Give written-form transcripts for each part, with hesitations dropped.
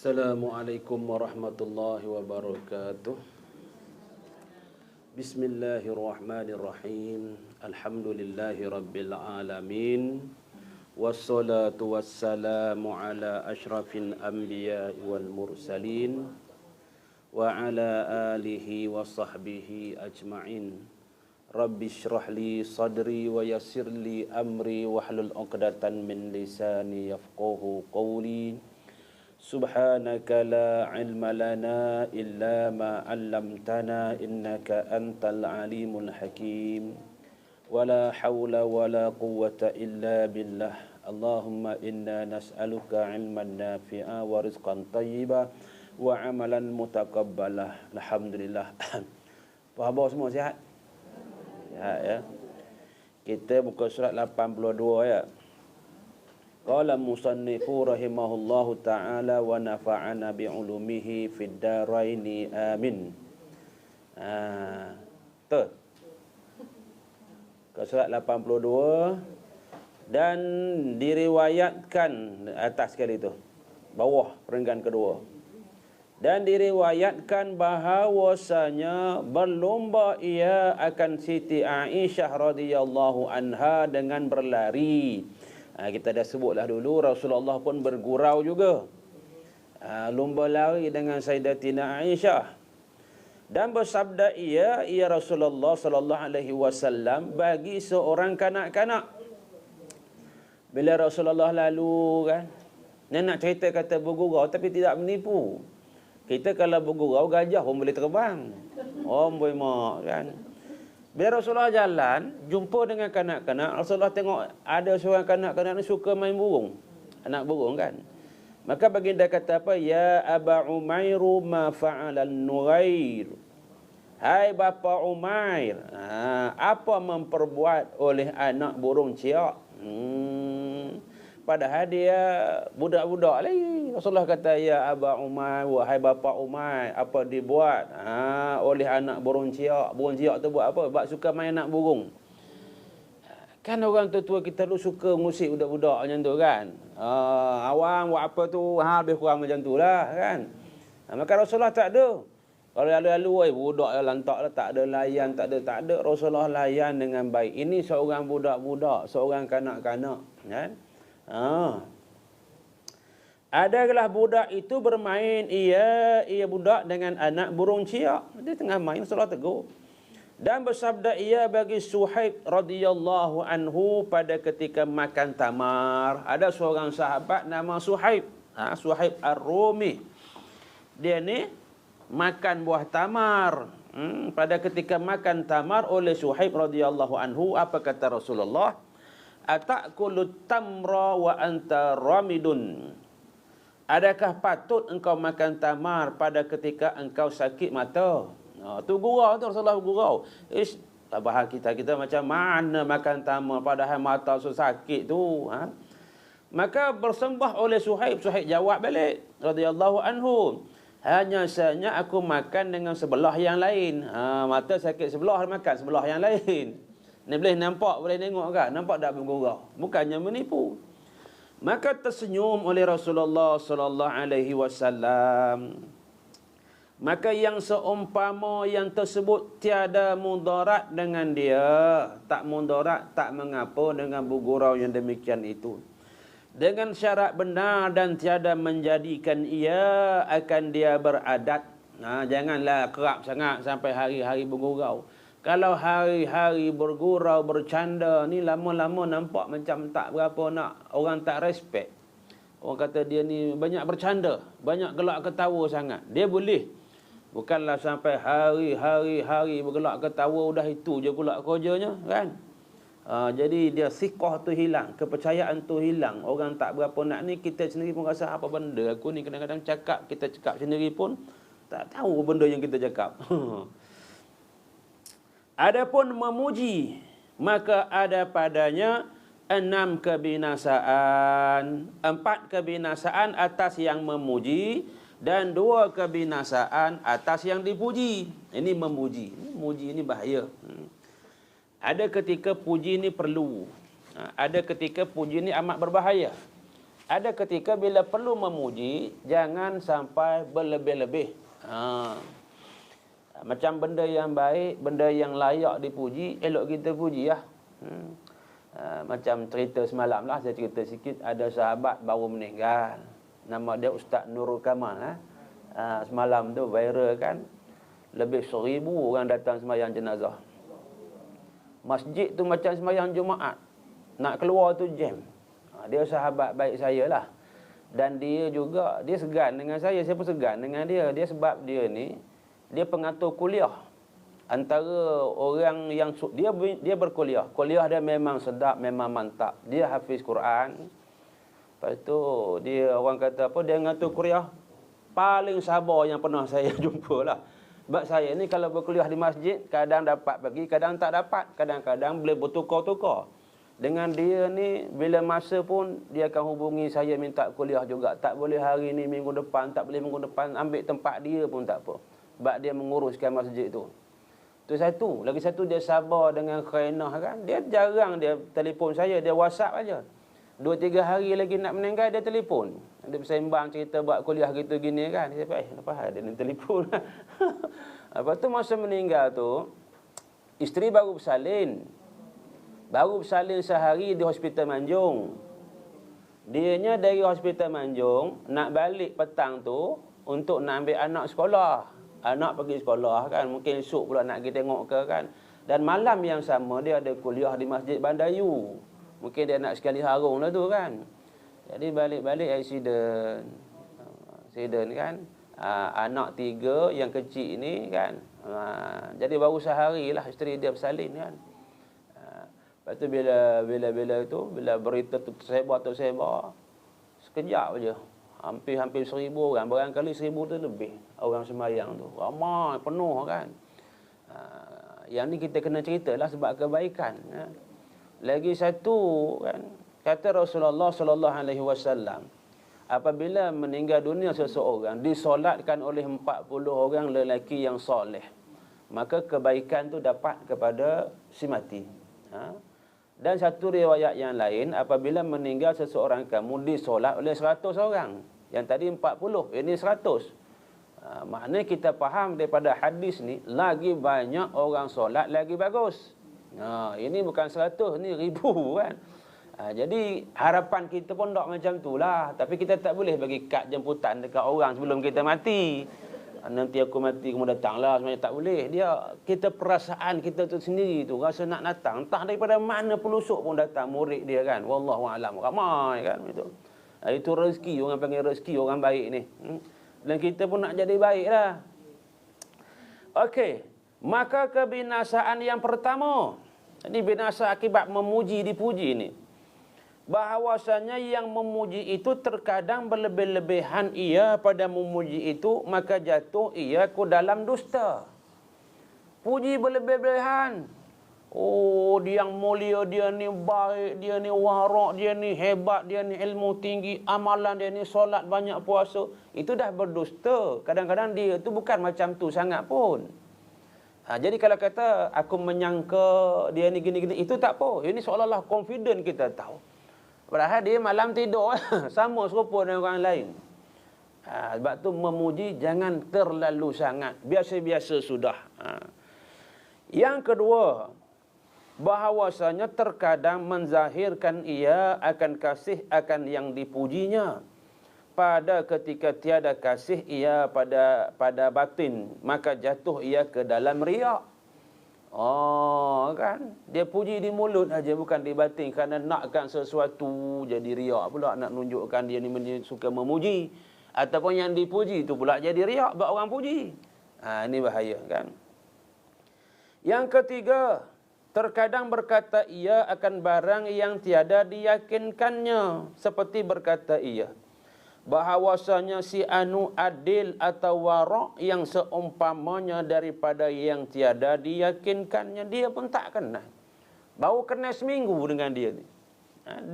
Assalamualaikum warahmatullahi wabarakatuh. Bismillahirrahmanirrahim. Alhamdulillahi rabbil alamin. Wassalatu wassalamu ala ashrafil anbiya'i wal mursalin wa ala alihi wa sahbihi ajma'in. Rabbi shrah li sadri wa yassir li amri wahlul 'uqdatan min lisani yafqahu qawli. Subhanaka la ilma lana illa ma 'allamtana innaka antal alimul hakim. Wala haula wala quwwata illa billah. Allahumma inna nas'aluka 'ilman nafi'a wa rizqan thayyiba wa 'amalan mutaqabbalah. Alhamdulillah. Apa khabar semua, sihat? Sihat ya. Kita buka surat 82 ya. Qala musannifu rahimahullahu ta'ala wa nafa'ana bi'ulumihi fid daraini amin. Betul. Ke surat 82 dan diriwayatkan atas sekali itu. Bawah perenggan kedua. Dan diriwayatkan bahawasanya berlomba ia akan Siti Aisyah radhiyallahu anha dengan berlari. Kita dah sebutlah dulu, Rasulullah pun bergurau juga. Lomba lari dengan Sayyidatina Aisyah. Dan bersabda ia Rasulullah sallallahu alaihi wasallam bagi seorang kanak-kanak. Bila Rasulullah lalu kan, dia nak cerita kata bergurau tapi tidak menipu. Kita kalau bergurau, gajah pun boleh terbang. Boleh mak kan. Bila Rasulullah jalan, jumpa dengan kanak-kanak, Rasulullah tengok ada seorang kanak-kanak ni suka main burung. Anak burung kan. Maka baginda kata apa? Ya Aba Umairu ma fa'alan Nughair. Hai bapa Umair, apa memperbuat oleh anak burung ciak? Padahal dia budak-budak lagi. Rasulullah kata, ya Aba Umair, wahai bapa Umair, apa dibuat oleh anak burung ciak? Burung ciak tu buat apa? Sebab suka main anak burung. Kan orang tua-tua kita dulu suka ngusik budak-budak macam tu kan. Awang buat apa tu, lebih kurang macam tu lah kan. Maka Rasulullah tak ada. Kalau lalu-lalu, budak yang lantak lah, tak ada layan, tak ada. Rasulullah layan dengan baik. Ini seorang budak-budak, seorang kanak-kanak kan. Adalah budak itu bermain ia budak dengan anak burung ciak. Dia tengah main, Rasulullah tegur. Dan bersabda ia bagi Suhaib radhiyallahu anhu pada ketika makan tamar. Ada seorang sahabat nama Suhaib, Suhaib Ar-Rumi. Dia ni makan buah tamar. Pada ketika makan tamar oleh Suhaib radhiyallahu anhu, apa kata Rasulullah? Ata'kulut tamra wa anta ramidun. Adakah patut engkau makan tamar pada ketika engkau sakit mata? Tu gurau tu, Rasulullah gurau. Bahasa kita macam mana makan tamar padahal mata sakit tu. Maka bersembah oleh Suhaib. Suhaib jawab balik radhiyallahu anhu. Hanya sahaja aku makan dengan sebelah yang lain. Mata sakit sebelah, makan sebelah yang lain. Ni boleh nampak, boleh tengok kan? Nampak tak bergurau? Bukannya menipu. Maka tersenyum oleh Rasulullah sallallahu alaihi wasallam. Maka yang seumpama yang tersebut tiada mudarat dengan dia, tak mudarat, tak mengapa dengan bergurau yang demikian itu. Dengan syarat benar dan tiada menjadikan ia akan dia beradat. Janganlah kerap sangat sampai hari-hari bergurau. Kalau hari-hari bergurau, bercanda ni lama-lama nampak macam tak berapa nak, orang tak respect. Orang kata dia ni banyak bercanda, banyak gelak ketawa sangat. Dia boleh. Bukanlah sampai hari-hari bergelak ketawa, udah itu je pula kerjanya kan. Jadi dia siqah tu hilang, kepercayaan tu hilang. Orang tak berapa nak ni, kita sendiri pun rasa apa benda aku ni kadang-kadang cakap, kita cakap sendiri pun tak tahu benda yang kita cakap. Adapun memuji, maka ada padanya 6 kebinasaan. 4 kebinasaan atas yang memuji dan 2 kebinasaan atas yang dipuji. Ini memuji. Memuji ini bahaya. Ada ketika puji ini perlu. Ada ketika puji ini amat berbahaya. ada ketika bila perlu memuji, jangan sampai berlebih-lebih. Macam benda yang baik, benda yang layak dipuji, elok kita puji lah. Macam cerita semalam lah, saya cerita sikit. Ada sahabat baru meninggal. Nama dia Ustaz Nurul Kamal. Semalam tu viral kan. Lebih 1,000 orang datang sembahyang jenazah. Masjid tu macam sembahyang Jumaat. Nak keluar tu jam. Dia sahabat baik saya lah. Dan dia juga, dia segan dengan saya pun segan dengan dia. Dia sebab dia ni, dia pengatur kuliah. Antara orang yang dia berkuliah. Kuliah dia memang sedap, memang mantap. Dia hafiz Quran. Lepas tu dia orang kata apa, dia ngatur kuliah paling sabar yang pernah saya jumpa lah. Sebab saya ni kalau berkuliah di masjid, kadang dapat bagi, kadang tak dapat. Kadang-kadang boleh bertukar-tukar. Dengan dia ni, bila masa pun dia akan hubungi saya minta kuliah juga. Tak boleh hari ni, minggu depan, tak boleh minggu depan, ambil tempat dia pun tak apa. Sebab dia menguruskan masjid tu. Tu satu. Lagi satu, dia sabar dengan khainah kan. Dia jarang dia telefon saya, dia WhatsApp aja. 2-3 hari lagi nak meninggal, dia telefon. Dia bersembang cerita buat kuliah gitu gini kan. Dia cakap, kenapa ada ni telefon? Lepas tu masa meninggal tu, isteri baru bersalin. Baru bersalin sehari di Hospital Manjung. Dianya dari Hospital Manjung, nak balik petang tu, untuk nak ambil anak sekolah. Anak pergi sekolah kan, mungkin esok pula nak pergi tengok ke kan. Dan malam yang sama dia ada kuliah di Masjid Bandayu. Mungkin dia nak sekali harung lah tu kan. Jadi balik-balik accident. Accident kan. Anak 3 yang kecil ni kan. Jadi baru sehari lah isteri dia bersalin kan. Lepas tu bila berita tu tersebar. Sekejap je. Hampir 1,000 orang. Barangkali 1,000 tu lebih orang sembahyang tu. Ramai, penuh kan. Yang ni kita kena ceritalah sebab kebaikan. Lagi satu kan, kata Rasulullah sallallahu alaihi wasallam, apabila meninggal dunia seseorang, disolatkan oleh 40 orang lelaki yang soleh, maka kebaikan tu dapat kepada si mati. Dan satu riwayat yang lain, apabila meninggal seseorang kamu, disolat oleh 100 orang. Yang tadi 40, ini 100. Maknanya kita faham daripada hadis ni, lagi banyak orang solat, lagi bagus. Ini bukan 100, ni 1000 kan. Jadi harapan kita pun tak macam tu lah. Tapi kita tak boleh bagi kad jemputan dekat orang sebelum kita mati. Nanti aku mati, kamu datang lah. Sebenarnya tak boleh. Kita perasaan kita tu sendiri tu, rasa nak datang. Entah daripada mana pelusuk pun datang, murid dia kan. Wallahualam, ramai kan. Itu rezeki, orang panggil rezeki orang baik ni. Dan kita pun nak jadi baik lah. Okey. Maka kebinasaan yang pertama, ini binasa akibat memuji dipuji ni, bahawasanya yang memuji itu terkadang berlebih-lebihan ia pada memuji itu, maka jatuh ia ke dalam dusta. Puji berlebih-lebihan. Oh, dia yang mulia, dia ni baik, dia ni warak, dia ni hebat, dia ni ilmu tinggi, amalan dia ni solat banyak, puasa. Itu dah berdusta. Kadang-kadang dia tu bukan macam tu sangat pun. Jadi kalau kata aku menyangka dia ni gini-gini, itu tak apa. Ini seolah-olah confident kita tahu. Padahal dia malam tidur sama serupa dengan orang lain. Sebab tu memuji jangan terlalu sangat. Biasa-biasa sudah. Yang kedua, bahawasanya terkadang menzahirkan ia akan kasih akan yang dipujinya. Pada ketika tiada kasih ia pada batin, maka jatuh ia ke dalam riak. Kan, dia puji di mulut aja, bukan di batin, kerana nakkan sesuatu jadi riak pula, nak tunjukkan dia ni suka memuji, ataupun yang dipuji itu pula jadi riak buat orang puji. Ini bahaya kan. Yang ketiga, terkadang berkata ia akan barang yang tiada diyakinkannya, seperti berkata ia bahawasanya si anu adil atau warak yang seumpamanya daripada yang tiada diyakinkannya. Dia pun tak kenal. Baru kenal seminggu dengan dia ni.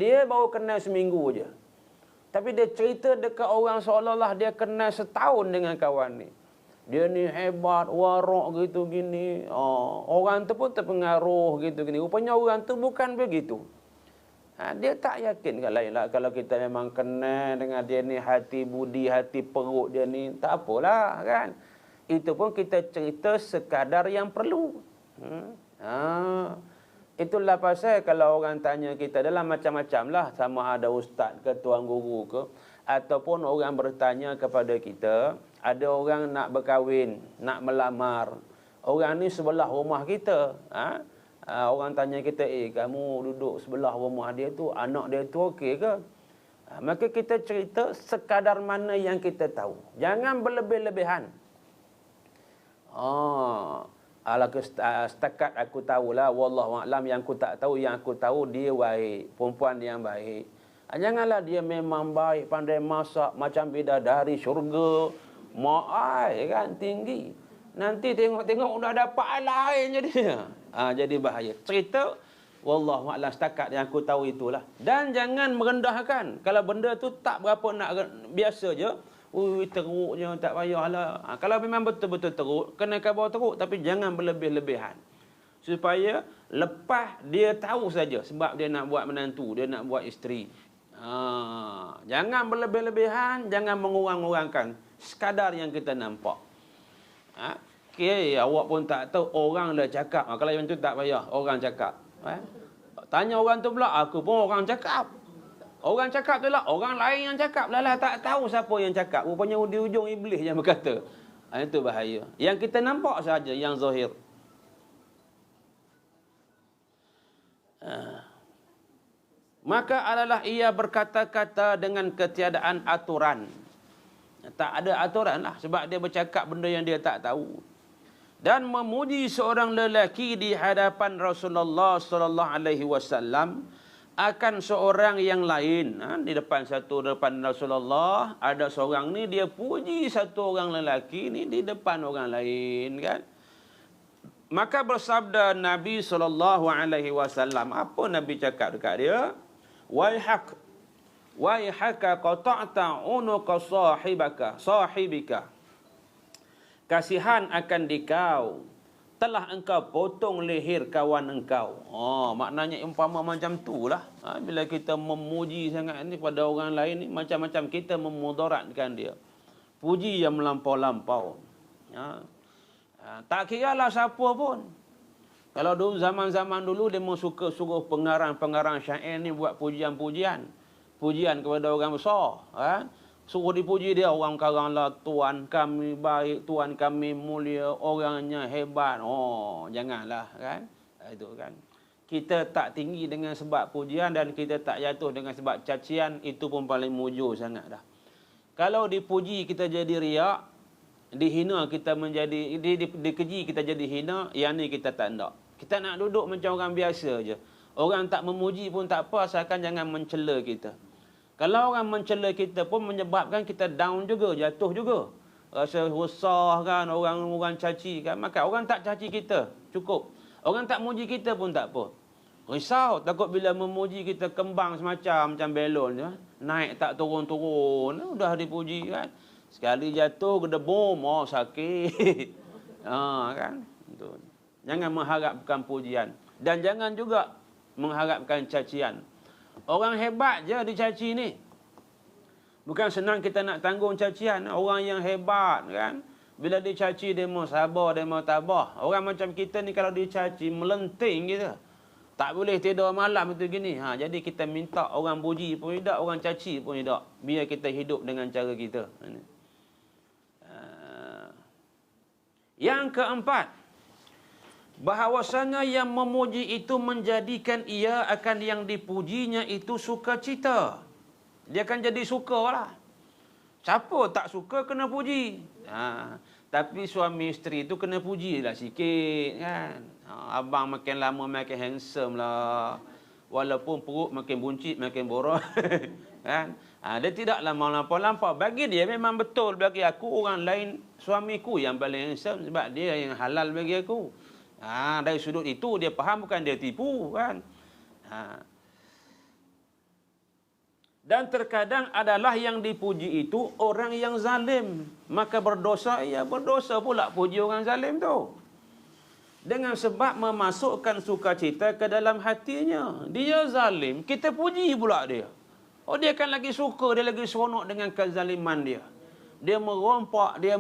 Dia baru kenal seminggu je. Tapi dia cerita dekat orang seolah-olah dia kenal setahun dengan kawan ni. Dia ni hebat, warak gitu gini. Orang tu pun terpengaruh gitu gini. Rupanya orang tu bukan begitu. Dia tak yakin kan lain lah. Kalau kita memang kenal dengan dia ni, hati budi, hati perut dia ni, tak apalah kan. Itu pun kita cerita sekadar yang perlu. Itulah pasal kalau orang tanya kita dalam macam-macam lah, sama ada ustaz ke, tuan guru ke, ataupun orang bertanya kepada kita, ada orang nak berkahwin, nak melamar. Orang ni sebelah rumah kita. Orang tanya kita, kamu duduk sebelah rumah dia tu, anak dia tu okey ke? Maka kita cerita sekadar mana yang kita tahu. Jangan berlebih-lebihan. Setakat aku tahulah, wallahualam, yang aku tak tahu, yang aku tahu dia baik, perempuan yang baik. Janganlah dia memang baik, pandai masak, macam bidadari syurga, ma'ai kan, tinggi. Nanti tengok-tengok dah dapat lain jadinya. Jadi bahaya. Cerita wallahualam setakat yang aku tahu itulah. Dan jangan merendahkan. Kalau benda tu tak berapa nak, biasa je. Teruk je, tak payahlah. Kalau memang betul-betul teruk, kena khabar teruk, tapi jangan berlebih-lebihan. Supaya lepas dia tahu saja sebab dia nak buat menantu, dia nak buat isteri. Jangan berlebih-lebihan, jangan mengurang-urangkan. Sekadar yang kita nampak. Awak pun tak tahu, orang dah cakap. Kalau yang tu tak payah, orang cakap. Tanya orang tu pula, aku pun orang cakap. Orang cakap tu lah, orang lain yang cakap. Lah tak tahu siapa yang cakap. Rupanya di ujung iblis yang berkata. Itu bahaya. Yang kita nampak saja yang zahir. Maka adalah ia berkata-kata dengan ketiadaan aturan. Tak ada aturan lah. Sebab dia bercakap benda yang dia tak tahu. Dan memuji seorang lelaki di hadapan Rasulullah sallallahu alaihi wasallam akan seorang yang lain. Di depan Rasulullah ada seorang ni, dia puji satu orang lelaki ni di depan orang lain kan. Maka bersabda Nabi sallallahu alaihi wasallam, apa Nabi cakap dekat dia? Waihaka qata'ta unuqa sahibika. Kasihan akan dikau, telah engkau potong leher kawan engkau. Maknanya umpama macam tu lah. Bila kita memuji sangat ni pada orang lain ni, macam-macam kita memudaratkan dia. Puji yang melampau-lampau. Tak kira lah siapa pun. Kalau dulu, zaman-zaman dulu, dia suka suruh pengarang-pengarang syair ni buat pujian-pujian. Pujian kepada orang besar. Suruh dipuji dia, orang karanglah Tuhan kami baik, Tuhan kami mulia, orangnya hebat. Janganlah kan. Itu kan. Kita tak tinggi dengan sebab pujian dan kita tak jatuh dengan sebab cacian, itu pun paling mujur sangat dah. Kalau dipuji kita jadi riak, dihina kita menjadi, dikeji kita jadi hina, yang ni kita tak nak. Kita nak duduk macam orang biasa je. Orang tak memuji pun tak apa, asalkan jangan mencela kita. Kalau orang mencela kita pun menyebabkan kita down juga, jatuh juga. Rasa resah kan, orang caci kan. Maka orang tak caci kita, cukup. Orang tak muji kita pun tak apa. Risau, takut bila memuji kita kembang macam belon je. Naik tak turun-turun, udah dipuji kan. Sekali jatuh, gedebom, sakit. Kan. Jangan mengharapkan pujian. Dan jangan juga mengharapkan cacian. Orang hebat je dicaci ni. Bukan senang kita nak tanggung cacian. Orang yang hebat kan. Bila dicaci dia mau sabar, dia mau tabah. Orang macam kita ni kalau dicaci melenting kita. Tak boleh tidur malam itu gini. Jadi kita minta orang puji pun tidak, orang caci pun tidak. Biar kita hidup dengan cara kita. Yang keempat, bahawasanya yang memuji itu menjadikan ia akan yang dipujinya itu sukacita. Dia akan jadi suka lah. Siapa tak suka kena puji. Tapi suami isteri itu kena puji lah sikit kan. Abang makin lama makin handsome lah. Walaupun perut makin buncit, makin boros. Kan? Dia tidaklah melampau-lampau. Bagi dia memang betul. Bagi aku, orang lain, suamiku yang paling handsome. Sebab dia yang halal bagi aku. Dari sudut itu dia faham, bukan dia tipu kan. Dan terkadang adalah yang dipuji itu orang yang zalim, maka berdosa ia berdosa pula puji orang zalim tu. Dengan sebab memasukkan sukacita ke dalam hatinya. Dia zalim, kita puji pula dia. Oh, dia kan lagi suka, dia lagi seronok dengan kezaliman dia. Dia merompak, dia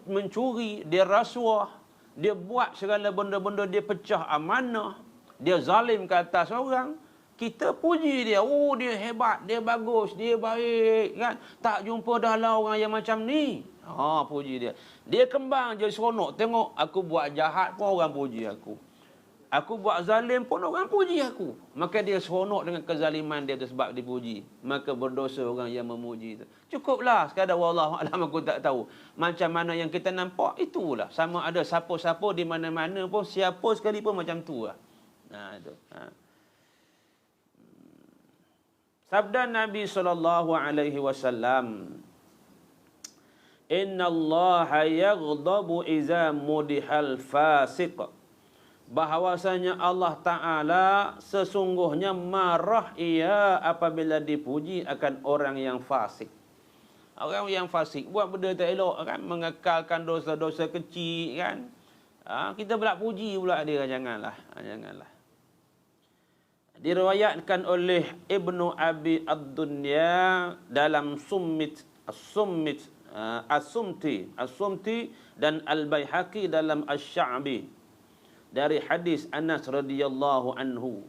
mencuri, dia rasuah, dia buat segala benda-benda, dia pecah amanah, dia zalim ke atas orang. Kita puji dia. Oh, dia hebat, dia bagus, dia baik, kan? Tak jumpa dah lah orang yang macam ni. Puji dia. Dia kembang je seronok. Tengok, aku buat jahat pun orang puji aku. Aku buat zalim pun orang puji aku. Maka dia seronok dengan kezaliman dia tu sebab dipuji. Maka berdosa orang yang memuji tu. Cukuplah sekadar wallahu alam, aku tak tahu. Macam mana yang kita nampak, itulah. Sama ada siapa-siapa di mana-mana pun, siapa sekali pun macam tu lah. Itu. Sabda Nabi SAW, Inna Allah yaghdabu iza mudihal fasiq. Bahawasanya Allah Ta'ala sesungguhnya marah ia apabila dipuji akan orang yang fasik. Orang yang fasik buat benda tak elok, kan? Mengekalkan dosa-dosa kecil, kan? Kita pula puji pula dia. Janganlah. Diriwayatkan oleh Ibnu Abi Ad-Dunya dalam As-Sumti dan Al-Baihaqi dalam Asy-Sya'bi dari hadis Anas radhiyallahu anhu.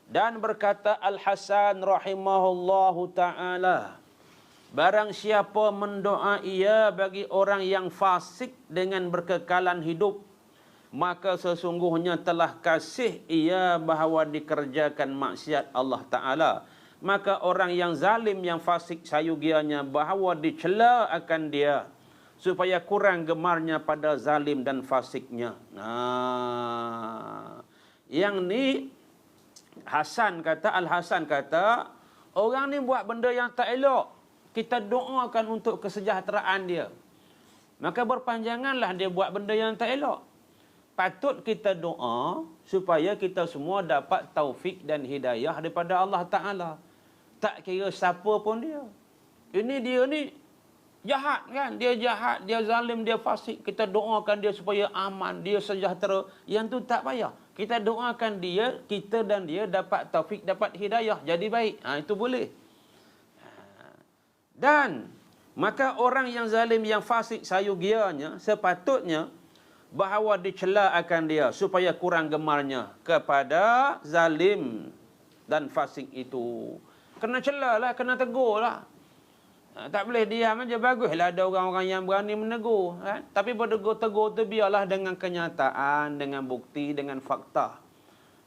Dan berkata Al-Hasan rahimahullahu ta'ala, barang siapa mendoa ia bagi orang yang fasik dengan berkekalan hidup, maka sesungguhnya telah kasih ia bahawa dikerjakan maksiat Allah Ta'ala. Maka orang yang zalim, yang fasik sayugianya, bahawa dicela akan dia, supaya kurang gemarnya pada zalim dan fasiknya. Yang ni Al-Hasan kata, orang ni buat benda yang tak elok, kita doakan untuk kesejahteraan dia. Maka berpanjanganlah dia buat benda yang tak elok. Patut kita doa supaya kita semua dapat taufik dan hidayah daripada Allah Ta'ala. Tak kira siapa pun dia. Ini dia ni jahat, kan? Dia jahat, dia zalim, dia fasik. Kita doakan dia supaya aman, dia sejahtera. Yang tu tak payah. Kita doakan dia, kita dan dia dapat taufik, dapat hidayah, jadi baik. Itu boleh. Dan maka orang yang zalim, yang fasik sayugianya, sepatutnya bahawa dicela akan dia supaya kurang gemarnya kepada zalim dan fasik itu. Kena celalah, kena tegurlah. Tak boleh diam aja. Baguslah ada orang-orang yang berani menegur, kan? Tapi bertegur tu biarlah dengan kenyataan, dengan bukti, dengan fakta.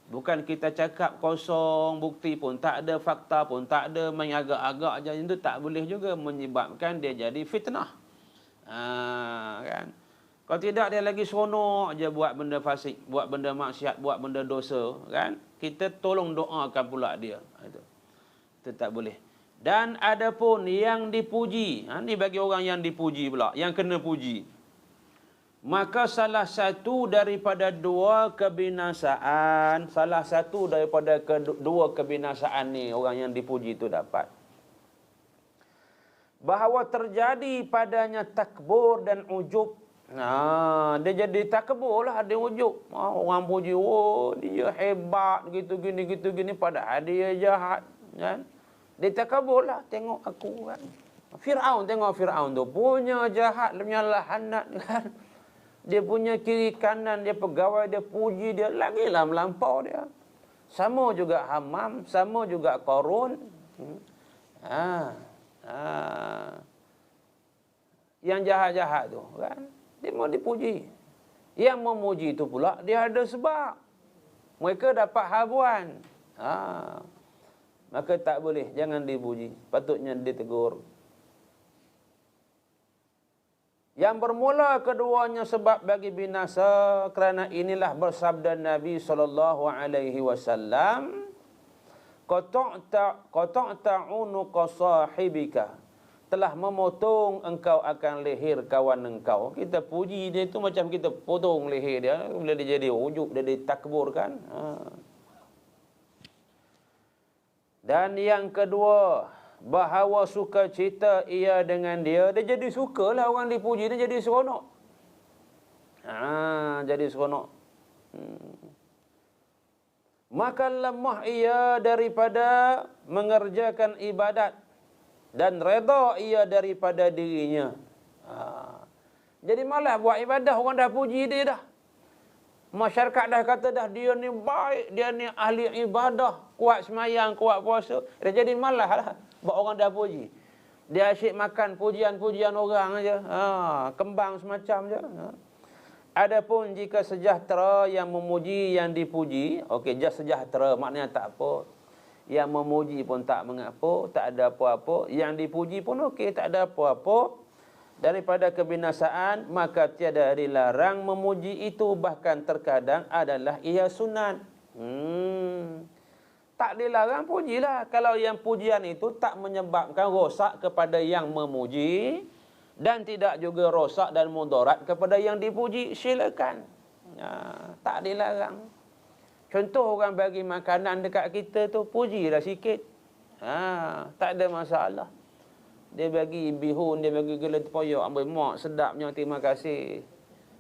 Bukan kita cakap kosong, bukti pun tak ada, fakta pun tak ada, main agak-agak je. Itu tak boleh juga, menyebabkan dia jadi fitnah. Kan? Kalau tidak, dia lagi seronok je buat benda fasik, buat benda maksiat, buat benda dosa, kan? Kita tolong doakan pula dia. Itu tak boleh. Dan ada pun yang dipuji. Ni bagi orang yang dipuji pula, yang kena puji. Maka salah satu daripada dua kebinasaan, dua kebinasaan ni orang yang dipuji itu dapat. Bahawa terjadi padanya takbur dan ujub. Dia jadi takbur lah, dia ujub. Orang puji, oh dia hebat, gitu gini, padahal dia jahat, kan? Dia takabur lah, tengok aku, kan. Tengok Fir'aun tu punya jahat, punya lahanat, kan. Dia punya kiri kanan, dia pegawai, dia puji, dia lagilah melampau dia. Sama juga Hamam, sama juga Qarun. Yang jahat-jahat tu, kan, dia mau dipuji. Yang memuji itu pula dia ada sebab. Mereka dapat habuan. Maka tak boleh, jangan dipuji. Patutnya ditegur. Yang bermula keduanya sebab bagi binasa, kerana inilah bersabda Nabi SAW, qata'ta unuqa sahibika, telah memotong engkau akan leher kawan engkau. Kita puji dia tu macam kita potong leher dia, bila dia jadi ujub, dia ditakburkan. Dan yang kedua, bahawa sukacita ia dengan dia. Dia jadi sukalah orang dipuji, dia jadi seronok. Jadi seronok. Maka lemah ia daripada mengerjakan ibadat dan redha ia daripada dirinya. Jadi malah buat ibadah, orang dah puji dia dah. Masyarakat dah kata dah dia ni baik, dia ni ahli ibadah, kuat semayang, kuat puasa. Dia jadi malah lah buat orang dah puji. Dia asyik makan pujian-pujian orang aja. Kembang semacam je. Adapun jika sejahtera yang memuji yang dipuji, okey, just sejahtera maknanya tak apa. Yang memuji pun tak mengapa, tak ada apa-apa. Yang dipuji pun okey, tak ada apa-apa. Daripada kebinasaan, maka tiada dilarang memuji itu, bahkan terkadang adalah ia sunat. Tak dilarang pujilah. Kalau yang pujian itu tak menyebabkan rosak kepada yang memuji, dan tidak juga rosak dan mudarat kepada yang dipuji, silakan. Tak dilarang. Contoh orang bagi makanan dekat kita tu, pujilah sikit. Tak ada masalah. Dia bagi bihun, dia bagi gula tepoyak, amboi mak sedapnya, terima kasih.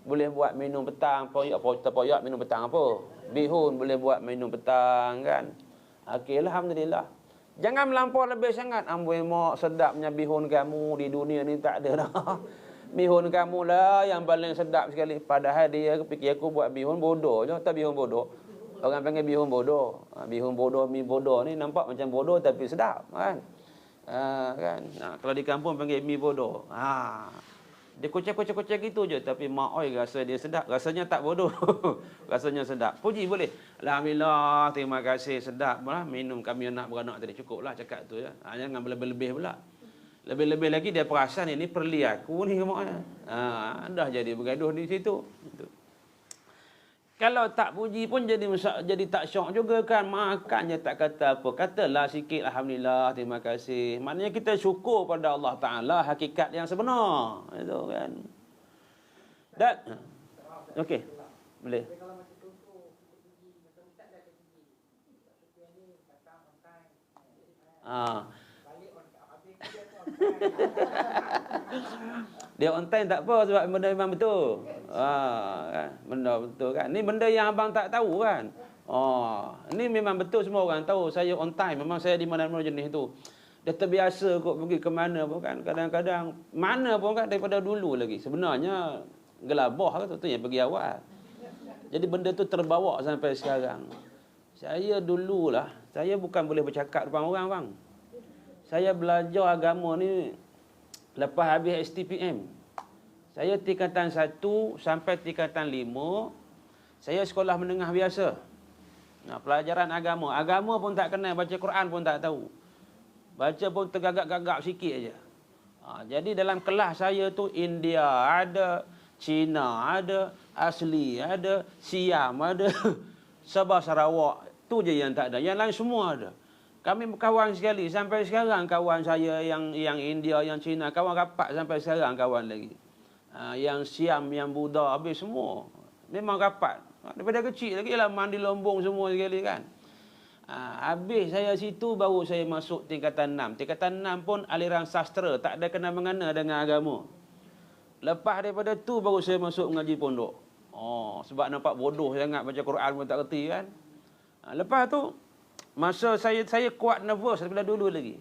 Boleh buat minum petang, tepoyak minum petang apa? Bihun boleh buat minum petang kan. Okey, alhamdulillah. Jangan melampau lebih sangat. Amboi mak sedapnya bihun kamu, di dunia ni tak ada dah. Bihun kamu lah yang paling sedap sekali. Padahal dia fikir aku buat bihun bodoh je. Tak bihun bodoh. Orang panggil bihun bodoh. Bihun bodoh, mi bodoh ni nampak macam bodoh tapi sedap kan. Kan. Kalau di kampung panggil mi bodoh. Dia kocak-kocak gitu je, tapi mak oi rasa dia sedap. Rasanya tak bodoh. Rasanya sedap. Puji boleh. Alhamdulillah, terima kasih, sedap lah. Minum kami anak beranak tadi, cukuplah cakap tu ya. Jangan berlebih-lebih pula. Lebih-lebih lagi dia perasan ini perli aku ni mak. Dah jadi bergaduh di situ. Kalau tak puji pun jadi tak syok juga kan. Makan je tak kata apa. Katalah sikit alhamdulillah, terima kasih. Maknanya kita syukur pada Allah Ta'ala hakikat yang sebenar. Itu kan. Dan okey. Boleh. Dia on time tak apa sebab benda memang betul. Kan? Benda betul kan. Ni benda yang abang tak tahu kan. Ni memang betul, semua orang tahu saya on time. Memang saya di mana-mana jenis tu. Dia terbiasa kok pergi ke mana pun kan. Kadang-kadang mana pun kan daripada dulu lagi. Sebenarnya gelabah tu yang pergi awal. Jadi benda tu terbawa sampai sekarang. Saya dululah, saya bukan boleh bercakap depan orang bang. Saya belajar agama ni lepas habis STPM. Saya tingkatan 1 sampai tingkatan 5. Saya sekolah menengah biasa. Pelajaran agama. Agama pun tak kenal, baca Quran pun tak tahu. Baca pun tergagap-gagap sikit aja. Jadi dalam kelas saya tu India ada, Cina ada, asli ada, Siam ada, Sabah Sarawak. Tu je yang tak ada. Yang lain semua ada. Kami berkawan sekali. Sampai sekarang kawan saya yang India, yang Cina, kawan rapat sampai sekarang kawan lagi. Yang Siam, yang Buddha, habis semua. Memang rapat. Daripada kecil lagi lah mandi lombong semua sekali kan. Habis saya situ baru saya masuk tingkatan 6. Tingkatan 6 pun aliran sastra. Tak ada kena-mengena dengan agama. Lepas daripada tu baru saya masuk mengaji pondok. Sebab nampak bodoh sangat baca Quran pun tak kerti kan. Lepas tu masa saya kuat nervous daripada dulu lagi.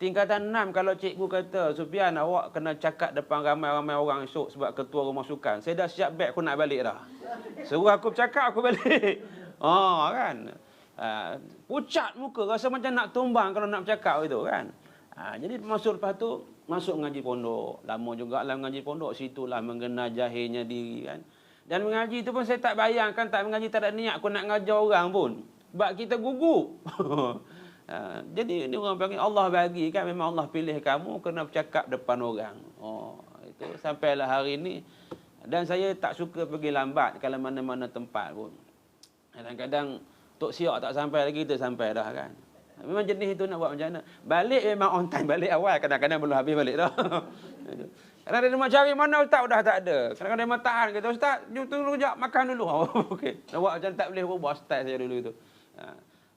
Tingkatan 6 kalau cikgu kata, Sufian awak kena cakap depan ramai-ramai orang esok sebab ketua rumah sukan. Saya dah siap beg aku nak balik dah. Suruh aku bercakap aku balik. Kan. Pucat muka rasa macam nak tumbang kalau nak bercakap itu kan. Jadi lepas tu masuk mengaji pondok. Lama juga lah mengaji pondok, situlah mengenal jahilnya diri kan. Dan mengaji tu pun saya tak bayangkan, tak mengaji tak ada niat aku nak ngajar orang pun. Sebab kita gugup. Jadi ini orang panggil Allah bagi kan, memang Allah pilih kamu kena bercakap depan orang. Itu sampailah hari ini. Dan saya tak suka pergi lambat kalau mana-mana tempat pun. Kadang-kadang Tok Siak tak sampai lagi, kita sampai dah kan. Memang jenis itu nak buat macam mana. Balik memang on time, balik awal. Kadang-kadang belum habis balik dah. Kadang dia nak cari mana ustaz dah tak ada. Kadang-kadang dia nak tahan. Kata ustaz, jom tunggu sekejap, makan dulu. Okey. Nak buat macam tak boleh berubah style saya dulu tu.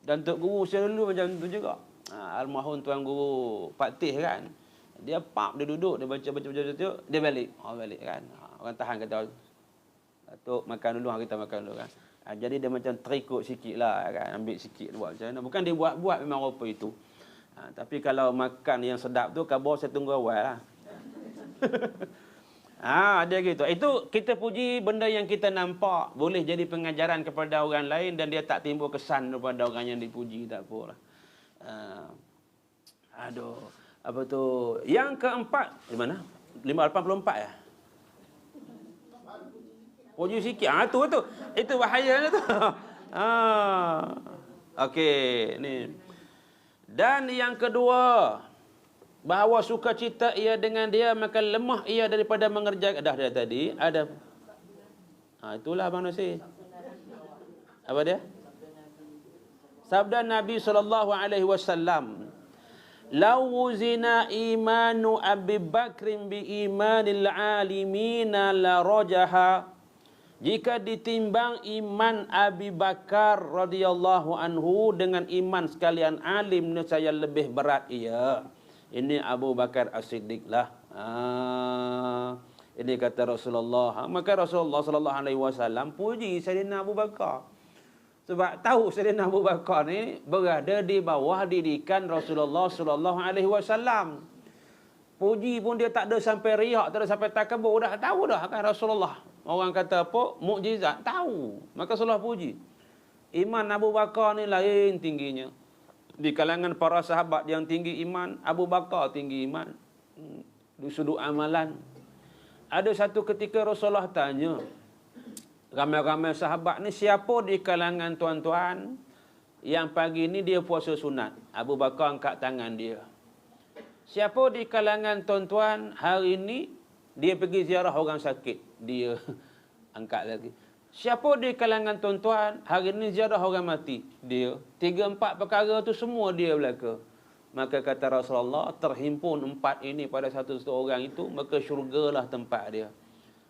Dan Tok Guru saya dulu macam tu juga. Almarhum Tuan Guru Pak Tih kan. Dia dia duduk, dia baca dia balik. Balik kan. Orang tahan kata, Tok makan dulu, kita makan dulu kan. Jadi dia macam terikut sikit lah kan. Ambil sikit buat macam mana. Bukan dia buat-buat memang rupa itu. Tapi kalau makan yang sedap tu, khabar saya tunggu awal lah. Dia gitu. Itu kita puji benda yang kita nampak. Boleh jadi pengajaran kepada orang lain dan dia tak timbul kesan kepada orang yang dipuji. Tak apalah. Apa tu? Yang keempat. Di mana? 584 ya? Puji sikit. Itu bahaya tu. Okey, ni. Dan yang kedua, bahawa sukacita ia dengan dia, maka lemah ia daripada mengerjakan. Dah tadi ada. Itulah Abang Nasir. Apa dia? Sabda Nabi SAW. Lau wuzina imanu Abi Bakrin bi imanil alimina la rajaha. Jika ditimbang iman Abi Bakar radhiyallahu anhu dengan iman sekalian alim, nescaya lebih berat ia. Ini Abu Bakar As-Siddiq lah. Ini kata Rasulullah. Maka Rasulullah sallallahu alaihi wasallam puji Sayyidina Abu Bakar. Sebab tahu Sayyidina Abu Bakar ni berada di bawah didikan Rasulullah sallallahu alaihi wasallam. Puji pun dia tak ada sampai riak, tak ada sampai takabur, dah tahu dah kan Rasulullah. Orang kata apa? Mukjizat, tahu. Maka Rasulullah puji. Iman Abu Bakar ni lain tingginya. Di kalangan para sahabat yang tinggi iman, Abu Bakar tinggi iman. Di sudut amalan. Ada satu ketika Rasulullah tanya, ramai-ramai sahabat ni, siapa di kalangan tuan-tuan yang pagi ni dia puasa sunat? Abu Bakar angkat tangan dia. Siapa di kalangan tuan-tuan hari ni dia pergi ziarah orang sakit? Dia angkat lagi. Siapa di kalangan tuan-tuan hari ni ziarah orang mati? Dia. 3-4 perkara tu semua dia belaka. Maka kata Rasulullah, terhimpun 4 ini pada satu orang itu, maka syurgalah tempat dia.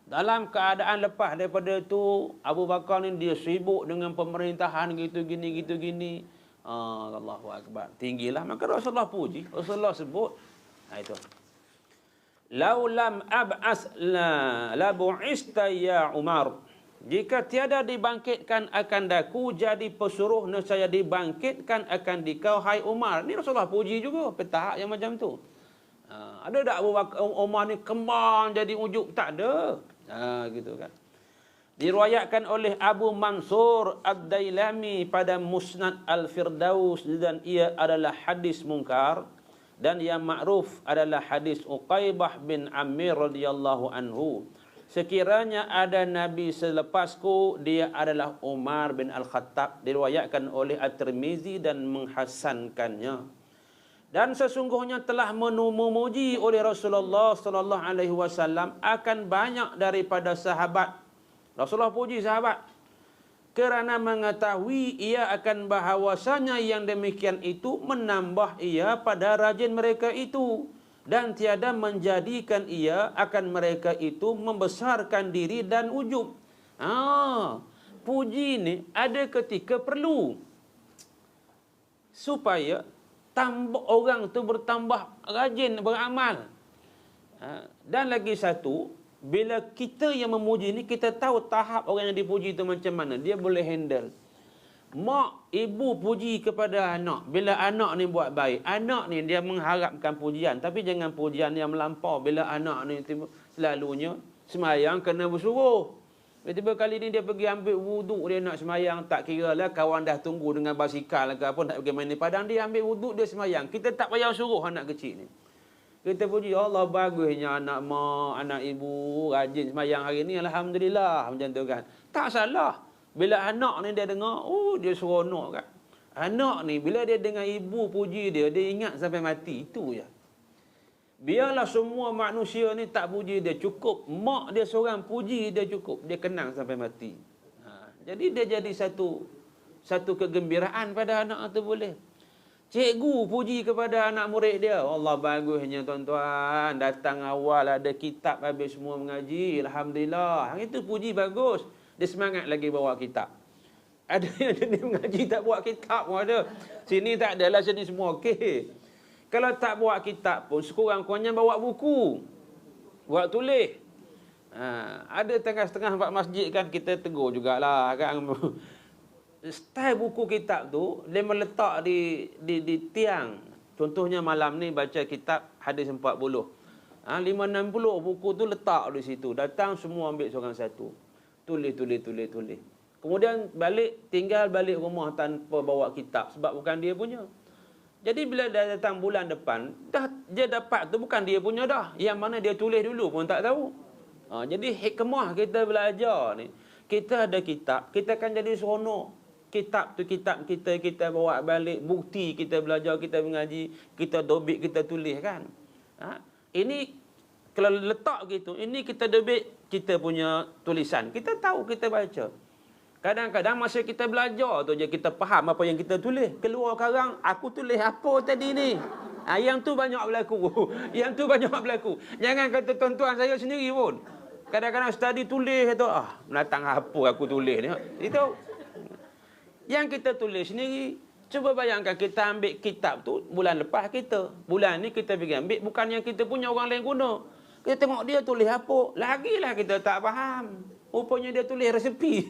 Dalam keadaan lepas daripada itu, Abu Bakar ni dia sibuk dengan pemerintahan gitu gini. Allahu Akbar. Tinggilah. Maka Rasulullah puji. Rasulullah sebut. Itu. Laulam ab'as la bu'ista ya Umar. Jika tiada dibangkitkan akan daku jadi pesuruh, nescaya dibangkitkan akan dikau hai Umar. Ni Rasulullah puji juga petahak yang macam tu. Ada tak Abu Bakar Umar ni kembang jadi ujub? Tak ada. Gitu kan. Diriwayatkan oleh Abu Mansur Ad-Dailami pada Musnad Al-Firdaus, dan ia adalah hadis mungkar. Dan yang makruf adalah hadis Uqaibah bin Amir radhiyallahu anhu. Sekiranya ada Nabi selepasku, dia adalah Umar bin Al-Khattab. Diriwayatkan oleh At-Tirmizi dan menghasankannya. Dan sesungguhnya telah memuji oleh Rasulullah sallallahu alaihi wasallam akan banyak daripada sahabat. Rasulullah puji sahabat kerana mengetahui ia akan bahawasanya yang demikian itu menambah ia pada rajin mereka itu, dan tiada menjadikan ia akan mereka itu membesarkan diri dan ujub. Puji ni ada ketika perlu supaya orang tu bertambah rajin beramal. Dan lagi satu, bila kita yang memuji ni, kita tahu tahap orang yang dipuji itu macam mana. Dia boleh handle. Mak, ibu puji kepada anak. Bila anak ni buat baik, anak ni dia mengharapkan pujian. Tapi jangan pujian yang melampau. Bila anak ni selalunya semayang kena bersuruh. Tiba-tiba kali ni dia pergi ambil wuduk, dia nak semayang. Tak kira lah kawan dah tunggu dengan basikal ke apa, nak pergi main di padang. Dia ambil wuduk, dia semayang. Kita tak payah suruh anak kecil ni. Kita puji, Allah bagusnya anak mak, anak ibu rajin semayang hari ni, alhamdulillah, macam tu kan. Tak salah. Bila anak ni dia dengar, dia seronok kan. Anak ni bila dia dengar ibu puji dia, dia ingat sampai mati. Itu je. Biarlah semua manusia ni tak puji dia, cukup mak dia seorang puji dia cukup. Dia kenang sampai mati. Jadi dia jadi satu kegembiraan pada anak tu boleh. Cikgu puji kepada anak murid dia. Allah bagusnya tuan-tuan. Datang awal ada kitab, habis semua mengaji. Alhamdulillah. Yang itu puji bagus. Dia semangat lagi bawa kitab. Ada yang dia mengaji tak bawa kitab pun ada. Sini tak adalah, sini semua okey. Kalau tak bawa kitab pun, sekurang-kurangnya bawa buku. Buat tulis. Ada tengah-tengah buat masjid kan, kita tegur jugalah kan. Style buku kitab tu dia meletak di tiang. Contohnya malam ni baca kitab hadis 40. 560 buku tu letak di situ. Datang semua ambil seorang satu. Tulis. Kemudian tinggal balik rumah tanpa bawa kitab sebab bukan dia punya. Jadi bila dah datang bulan depan, dia dapat tu bukan dia punya dah. Yang mana dia tulis dulu pun tak tahu. Jadi hikmah kita belajar ni, kita ada kitab, kita akan jadi seronok. Kitab tu kitab kita bawa balik, bukti kita belajar, kita mengaji, kita dobit, kita tulis kan. Ini kalau letak gitu, ini kita dobit kita punya tulisan. Kita tahu, kita baca. Kadang-kadang masa kita belajar tu je kita faham apa yang kita tulis. Keluar sekarang, aku tulis apa tadi ni? Yang tu banyak berlaku. Yang tu banyak berlaku. Jangan kata tuan-tuan saya sendiri pun. Kadang-kadang study tulis tu, menatang apa aku tulis ni. Itu. Yang kita tulis sendiri, cuba bayangkan kita ambil kitab tu bulan lepas kita. Bulan ni kita pergi ambil, bukan yang kita punya, orang lain guna. Kita tengok dia tulis apa, lagilah kita tak faham. Rupanya dia tulis resepi.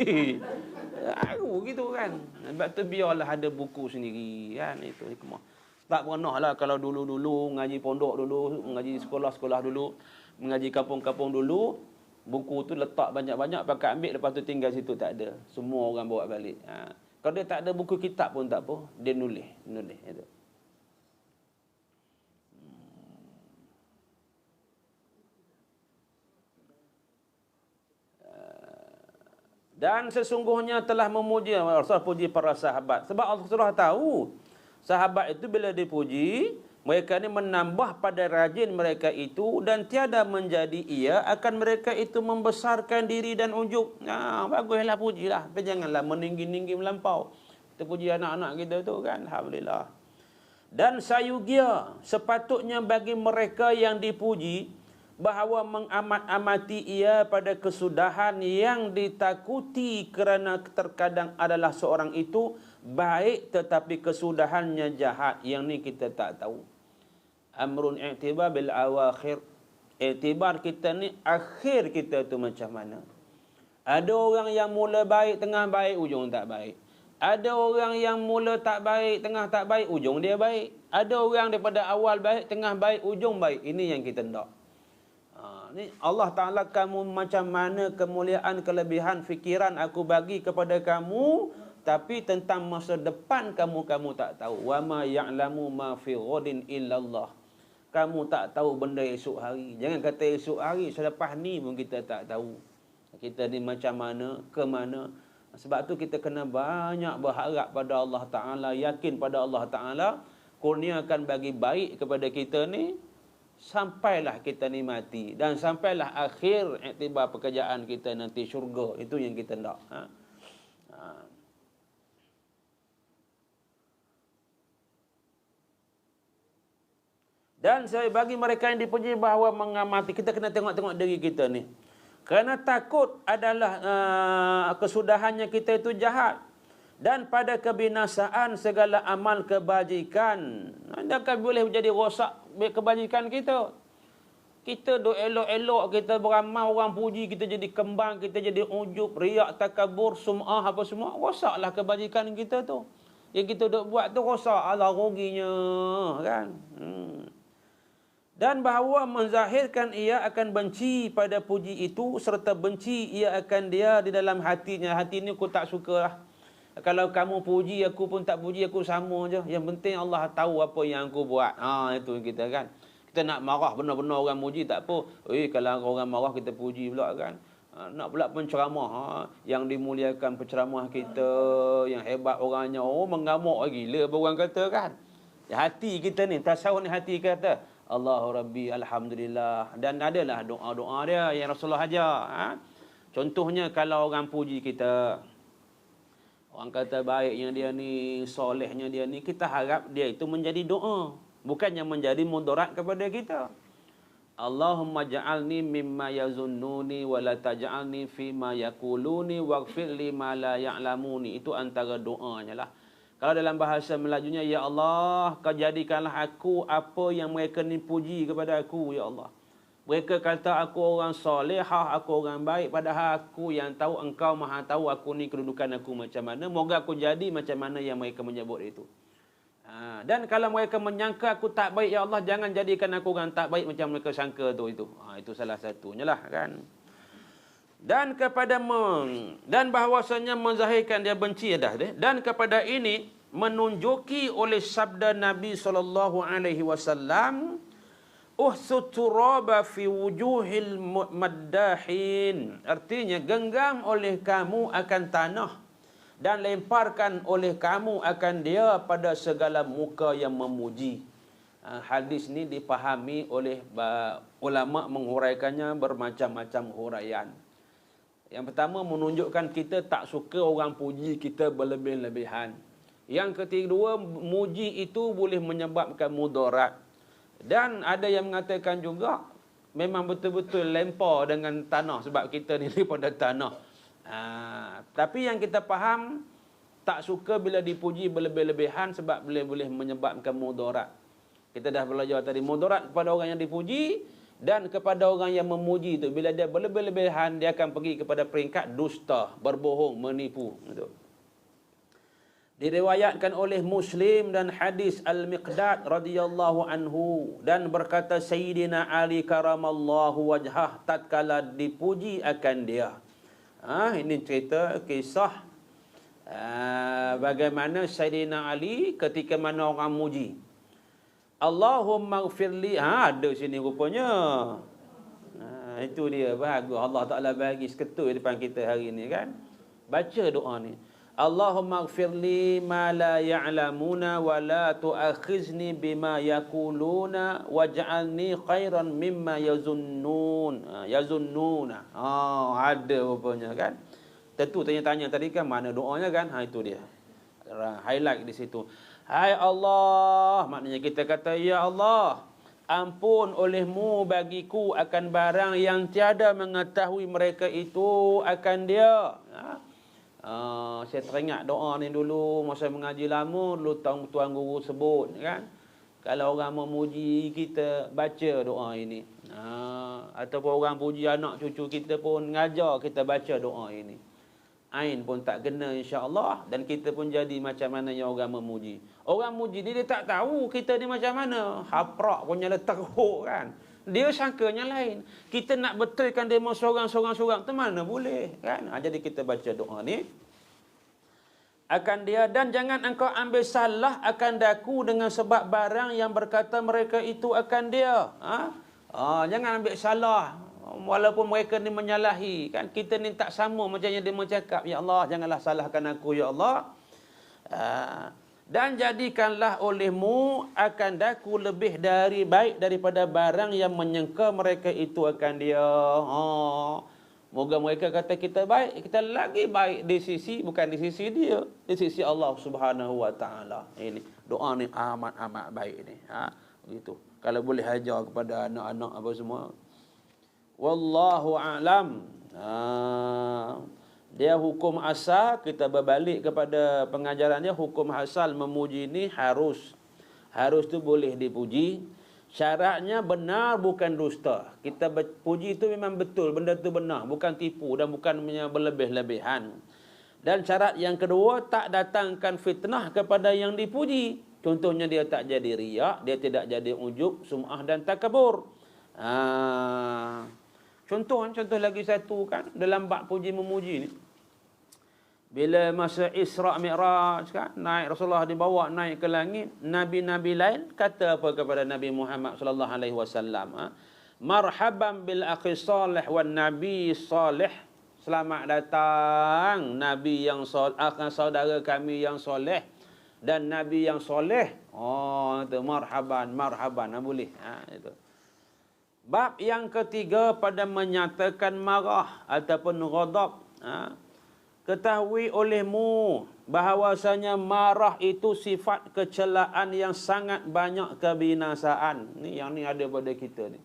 Aku gitu kan. Sebab tu biarlah ada buku sendiri kan. Itu hikmah. Tak pernah lah kalau dulu-dulu mengaji pondok dulu, mengaji sekolah-sekolah dulu, mengaji kampung-kampung dulu, buku tu letak banyak-banyak, pakai ambil, lepas tu tinggal situ tak ada. Semua orang bawa balik. Kalau dia tak ada buku kitab pun tak apa, dia nulis itu. Dan sesungguhnya telah memuji, Rasul puji para sahabat. Sebab Allah tahu sahabat itu bila dipuji, mereka ni menambah pada rajin mereka itu, dan tiada menjadi ia akan mereka itu membesarkan diri dan ujub. Baguslah pujilah, tapi janganlah meninggi-tinggi melampau. Kita puji anak-anak kita tu kan, alhamdulillah. Dan sayugia sepatutnya bagi mereka yang dipuji bahawa mengamat-amati ia pada kesudahan yang ditakuti, kerana terkadang adalah seorang itu baik tetapi kesudahannya jahat. Yang ni kita tak tahu. Amrun i'tibar bil awakhir. I'tibar kita ni akhir kita tu macam mana. Ada orang yang mula baik, tengah baik, ujung tak baik. Ada orang yang mula tak baik, tengah tak baik, ujung dia baik. Ada orang daripada awal baik, tengah baik, ujung baik. Ini yang kita nak. Ni Allah Ta'ala, kamu macam mana kemuliaan, kelebihan, fikiran aku bagi kepada kamu, tapi tentang masa depan kamu tak tahu. Wa ma ya'lamu ma fi ghadin illallah. Kamu tak tahu benda esok hari. Jangan kata esok hari, selepas ni pun kita tak tahu. Kita ni macam mana, ke mana. Sebab tu kita kena banyak berharap pada Allah Ta'ala, yakin pada Allah Ta'ala, kurniakan bagi baik kepada kita ni, sampailah kita ni mati. Dan sampailah akhir iktibar pekerjaan kita nanti syurga. Itu yang kita nak. Dan saya bagi mereka yang dipuji bahawa mengamati, kita kena tengok-tengok diri kita ni. Kerana takut adalah kesudahannya kita itu jahat. Dan pada kebinasaan segala amal kebajikan. Adakah boleh menjadi rosak kebajikan kita? Kita duk elok-elok, kita beramal, orang puji, kita jadi kembang, kita jadi ujub, riak, takabur, sum'ah, apa semua. Rosaklah kebajikan kita tu. Yang kita duk buat tu rosak, Allah ruginya. Kan? Dan bahawa menzahirkan ia akan benci pada puji itu, serta benci ia akan dia di dalam hatinya. Hati ni aku tak suka lah. Kalau kamu puji aku pun tak puji, aku sama je. Yang penting Allah tahu apa yang aku buat. Itu kita kan. Kita nak marah benar-benar orang puji tak apa. Kalau orang marah kita puji pula kan. Nak pula penceramah. Yang dimuliakan penceramah kita, yang hebat orangnya. Mengamuk gila orang kata kan. Hati kita ni, tasawuf ni hati kata. Allahu Rabbi, Alhamdulillah. Dan adalah doa-doa dia yang Rasulullah ajar. Contohnya kalau orang puji kita, orang kata baiknya dia ni, solehnya dia ni, kita harap dia itu menjadi doa, bukannya menjadi mudarat kepada kita. Allahumma ja'alni mimma yazunnuni wa la taj'alni fima yaquluni waghfir li ma la ya'lamuni. Itu antara doanya lah. Kalau dalam bahasa Melajunya, ya Allah, kau jadikanlah aku apa yang mereka ni puji kepada aku, ya Allah. Mereka kata aku orang solehah, aku orang baik, padahal aku yang tahu, engkau maha tahu aku ni kedudukan aku macam mana. Moga aku jadi macam mana yang mereka menyebut itu. Dan kalau mereka menyangka aku tak baik, ya Allah, jangan jadikan aku orang tak baik macam mereka sangka tu itu. Itu salah satunya lah kan. Dan dan bahawasanya menzahirkan dia benci dah deh. Dan kepada ini menunjuki oleh sabda Nabi SAW, uhsut turaba fi wujuhil maddahin. Artinya genggam oleh kamu akan tanah dan lemparkan oleh kamu akan dia pada segala muka yang memuji. Hadis ni dipahami oleh ulama, menguraikannya bermacam-macam huraian. Yang pertama, menunjukkan kita tak suka orang puji kita berlebih-lebihan. Yang kedua, muji itu boleh menyebabkan mudarat. Dan ada yang mengatakan juga memang betul-betul lempar dengan tanah sebab kita ni daripada tanah. Tapi yang kita faham, tak suka bila dipuji berlebih-lebihan sebab boleh menyebabkan mudarat. Kita dah belajar tadi, mudarat kepada orang yang dipuji dan kepada orang yang memuji itu. Bila dia berlebih-lebihan, dia akan pergi kepada peringkat dusta, berbohong, menipu. Diriwayatkan oleh Muslim dan hadis Al-Miqdad radhiyallahu anhu, dan berkata Sayyidina Ali karamallahu wajhah tatkala dipuji akan dia. Ini cerita kisah bagaimana Sayyidina Ali ketika mana orang muji. Allahumma gfirli. Ada sini rupanya. Itu dia, bagus. Allah Ta'ala bagi seketul di depan kita hari ni kan. Baca doa ni. Allahumma gfirli ma la ya'lamuna wa la tu'akhizni bima yakuluna waj'alni khairan mimma yazunnuna. Ada rupanya kan. Tentu tanya-tanya tadi kan, mana doanya kan. Itu dia. Highlight di situ. Hai Allah, maknanya kita kata, ya Allah, ampun olehmu bagiku akan barang yang tiada mengetahui mereka itu akan dia. Saya teringat doa ni dulu masa mengaji lama, dulu tuan guru sebut kan. Kalau orang memuji kita, baca doa ini. Ataupun orang puji anak cucu kita pun ngajar kita baca doa ini. Ain pun tak kena insya-Allah, dan kita pun jadi macam mana yang orang memuji. Orang muji ni dia tak tahu kita ni macam mana. Haprak punya teruk kan. Dia sangkanya lain. Kita nak betulkan dia seorang-seorang tu mana boleh kan. Jadi kita baca doa ni akan dia, dan jangan engkau ambil salah akan daku dengan sebab barang yang berkata mereka itu akan dia. Jangan ambil salah. Walaupun mereka ni menyalahi kan, kita ni tak sama macam yang dia mencakap. Ya Allah, janganlah salahkan aku ya Allah. Dan jadikanlah olehmu akan daku lebih baik daripada barang yang menyangka mereka itu akan dia. Moga mereka kata kita baik, kita lagi baik di sisi, bukan di sisi dia, di sisi Allah Subhanahu wa taala. Ini doa ni amat baik ni. Begitu. Kalau boleh ajar kepada anak-anak apa semua. Wallahu a'lam. Dia hukum asal, kita berbalik kepada pengajarannya, hukum asal memuji ini harus tu boleh dipuji. Syaratnya benar, bukan dusta. Kita puji itu memang betul, benda itu benar, bukan tipu dan bukan berlebih-lebihan. Dan syarat yang kedua, tak datangkan fitnah kepada yang dipuji. Contohnya dia tak jadi riak, dia tidak jadi ujub, sum'ah dan takabur. Contoh lagi satu kan, dalam bab puji memuji ni. Bila masa Isra' Mi'raj kan, Rasulullah dibawa naik ke langit, nabi-nabi lain kata apa kepada Nabi Muhammad sallallahu alaihi wasallam? Marhaban bil akhi salih wan nabi salih. Selamat datang nabi yang soleh, saudara kami yang soleh dan nabi yang soleh. Itu marhaban, boleh. Itu. Bab yang ketiga pada menyatakan marah ataupun ghadab. Ketahui olehmu bahawasanya marah itu sifat kecelaan yang sangat banyak kebinasaan. Yang ni ada pada kita ni.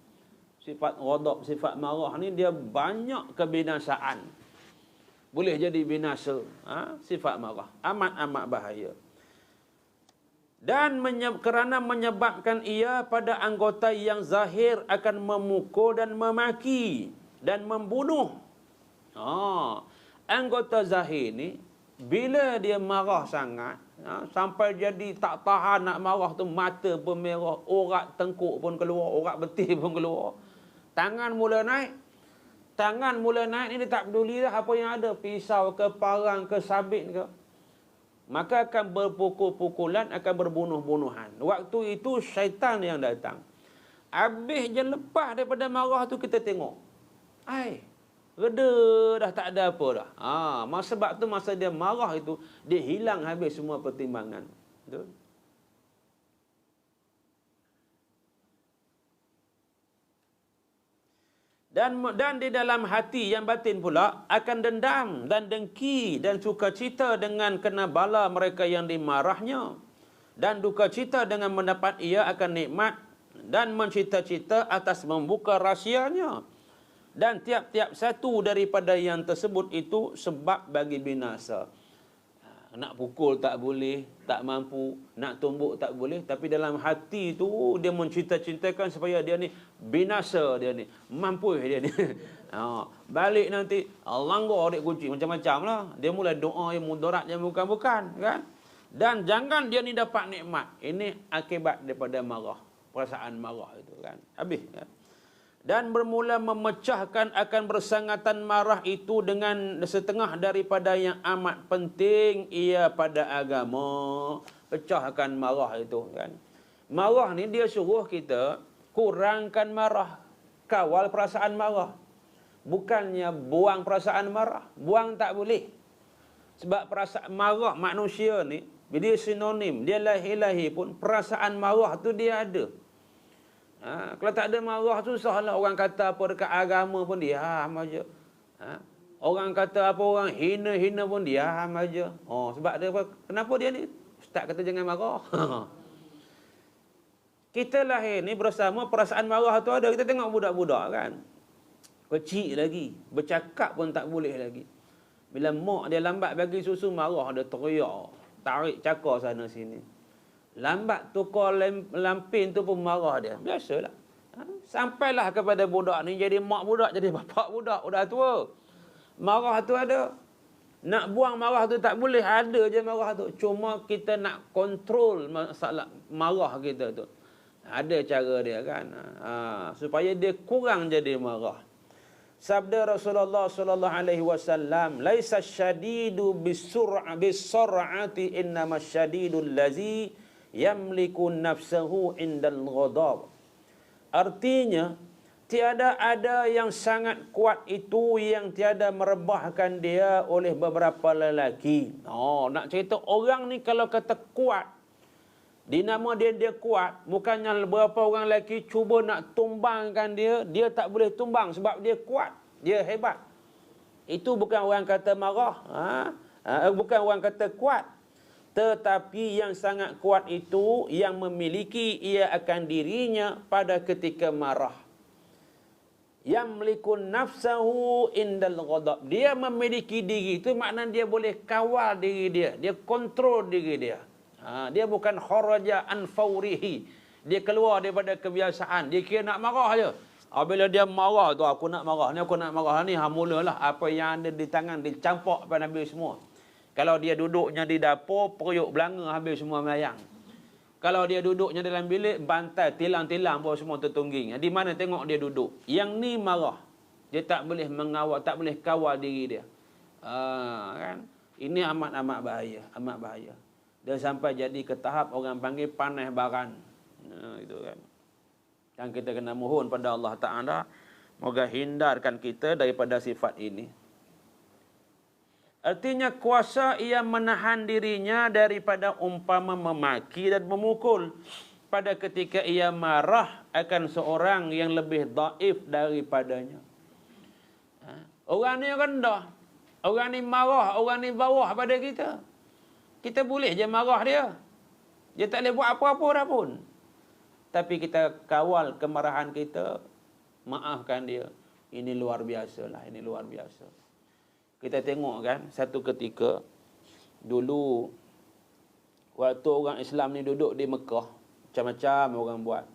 Sifat ghadab, sifat marah ni dia banyak kebinasaan. Boleh jadi binasa. Sifat marah. Amat bahaya. Dan kerana menyebabkan ia pada anggota yang zahir akan memukul dan memaki dan membunuh. Anggota zahir ni bila dia marah sangat, sampai jadi tak tahan nak marah tu, mata pun merah, urat tengkuk pun keluar, urat betis pun keluar. Tangan mula naik. Tangan mula naik ni dia tak peduli dah apa yang ada, pisau ke, parang ke, sabit ke. Maka akan berpukul-pukulan, akan berbunuh-bunuhan. Waktu itu syaitan yang datang. Habis je lepas daripada marah tu kita tengok. Reda dah, tak ada apa dah. Sebab tu masa dia marah itu, dia hilang habis semua pertimbangan. Betul? Dan di dalam hati yang batin pula akan dendam dan dengki dan sukacita dengan kena bala mereka yang dimarahnya, dan duka cita dengan mendapat ia akan nikmat, dan mencita-cita atas membuka rahsianya. Dan tiap-tiap satu daripada yang tersebut itu sebab bagi binasa. Nak pukul tak boleh, tak mampu. Nak tumbuk tak boleh. Tapi dalam hati tu dia mencita-citakan supaya dia ni binasa, dia ni mampu dia ni. Balik nanti langgar adik kunci macam-macam lah. Dia mulai doa yang mudarat yang bukan-bukan, kan? Dan jangan dia ni dapat nikmat. Ini akibat daripada marah, perasaan marah itu, kan? Habis, kan? Dan bermula memecahkan akan bersangatan marah itu dengan setengah daripada yang amat penting ia pada agama. Pecahkan marah itu, kan? Marah ni dia suruh kita kurangkan marah, kawal perasaan marah. Bukannya buang perasaan marah. Buang tak boleh. Sebab perasaan marah manusia ni, bila dia sinonim, dia lahir-lahir pun perasaan marah tu dia ada. Kalau tak ada marah tu susahlah. Orang kata apa dekat agama pun diam aja. Orang kata apa, orang hina-hina pun diam aja. Sebab dia apa? Kenapa dia ni? Ustaz kata jangan marah. Kita lahir ni bersama perasaan marah tu ada. Kita tengok budak-budak, kan, kecil lagi, bercakap pun tak boleh lagi. Bila mak dia lambat bagi susu, marah dia teriak, tarik cakar sana sini. Lambat tukar lampin tu pun marah dia. Biasalah. Sampailah kepada budak ni jadi mak budak, jadi bapak budak, udah tua. Marah tu ada. Nak buang marah tu tak boleh, ada je marah tu. Cuma kita nak kontrol masalah marah kita tu. Ada cara dia, kan? Supaya dia kurang jadi marah. Sabda Rasulullah sallallahu alaihi wasallam, "Laisa syadidu bis-sur'ati innamas syadidul ladzi yamliku nafsahu indal ghadab." Artinya, tiada ada yang sangat kuat itu yang tiada merebahkan dia oleh beberapa lelaki. Nak cerita orang ni kalau kata kuat, dinama dia kuat, bukannya beberapa orang lelaki cuba nak tumbangkan dia, dia tak boleh tumbang sebab dia kuat, dia hebat. Itu bukan orang kata marah, bukan orang kata kuat. Tetapi yang sangat kuat itu yang memiliki ia akan dirinya pada ketika marah. Yamlikun nafsahu indal ghadab. Dia memiliki diri itu maknanya dia boleh kawal diri dia. Dia kontrol diri dia. Dia bukan kharaja an faurihi. Dia keluar daripada kebiasaan. Dia kira nak marah je. Bila dia marah tu, aku nak marah ni, aku nak marah ni, mulalah apa yang ada di tangan dicampak pada Nabi semua. Kalau dia duduknya di dapur, periuk belanga habis semua melayang. Kalau dia duduknya dalam bilik, bantai, tilang-tilang pun semua tertungging. Di mana tengok dia duduk. Yang ni marah. Dia tak boleh mengawal, tak boleh kawal diri dia. Kan? Ini amat-amat bahaya. Amat bahaya. Dan sampai jadi ke tahap orang panggil panah baran. Itu kan. Dan kita kena mohon pada Allah Ta'ala, moga hindarkan kita daripada sifat ini. Artinya kuasa ia menahan dirinya daripada umpama memaki dan memukul pada ketika ia marah akan seorang yang lebih dhaif daripadanya. Orang ni rendah, orang ni marah, orang ni bawah pada kita. Kita boleh je marah dia. Dia tak boleh buat apa-apa dah pun. Tapi kita kawal kemarahan kita, maafkan dia. Ini luar biasa lah, ini luar biasa. Kita tengok, kan, satu ketika dulu Waktu orang Islam ni duduk di Mekah, macam-macam orang buat.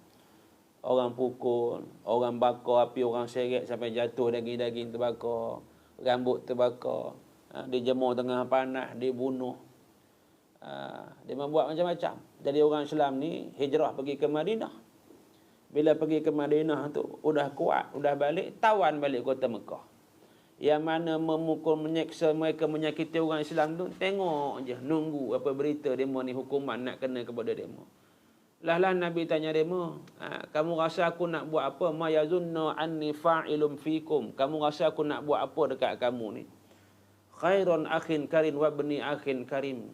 Orang pukul, orang bakar api, orang seret sampai jatuh daging-daging terbakar, rambut terbakar, dijemur tengah panas, dibunuh. Dia membuat macam-macam. Jadi orang Islam ni hijrah pergi ke Madinah. Bila pergi ke Madinah tu, udah kuat, udah balik, tawan balik kota Mekah. Yang mana memukul, menyeksa mereka, menyakiti orang Islam tu, tengok je, nunggu apa berita demo ni, hukuman nak kena kepada demo. Lah Nabi tanya demo, kamu rasa aku nak buat apa? Ma yazunnu anni fa'ilum fikum. Kamu rasa aku nak buat apa dekat kamu ni? Khairun akhin karim wa bni akhin karim.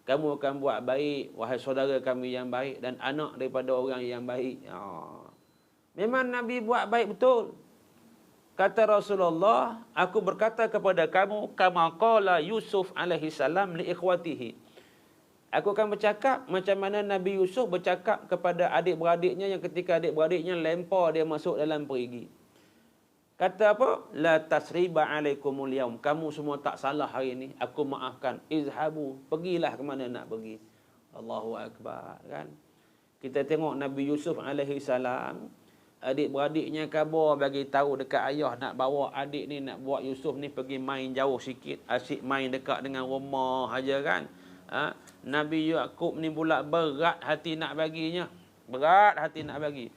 Kamu akan buat baik, wahai saudara kami yang baik, dan anak daripada orang yang baik. Memang Nabi buat baik betul. Kata Rasulullah, aku berkata kepada kamu, kama qala Yusuf alaihi salam li ikhwatihi. Aku akan bercakap macam mana Nabi Yusuf bercakap kepada adik-beradiknya yang ketika adik-beradiknya lempar dia masuk dalam perigi. Kata apa? La tasriba alaikumul yaum. Kamu semua tak salah hari ini. Aku maafkan. Izhabu. Pergilah ke mana nak pergi. Allahu Akbar. Kan? Kita tengok Nabi Yusuf alaihi salam, adik-beradiknya kabar bagi tahu dekat ayah nak bawa adik ni, nak buat Yusuf ni pergi main jauh sikit, asyik main dekat dengan rumah aja kan. Nabi Yaqub ni pula berat hati nak baginya. Berat hati nak bagi.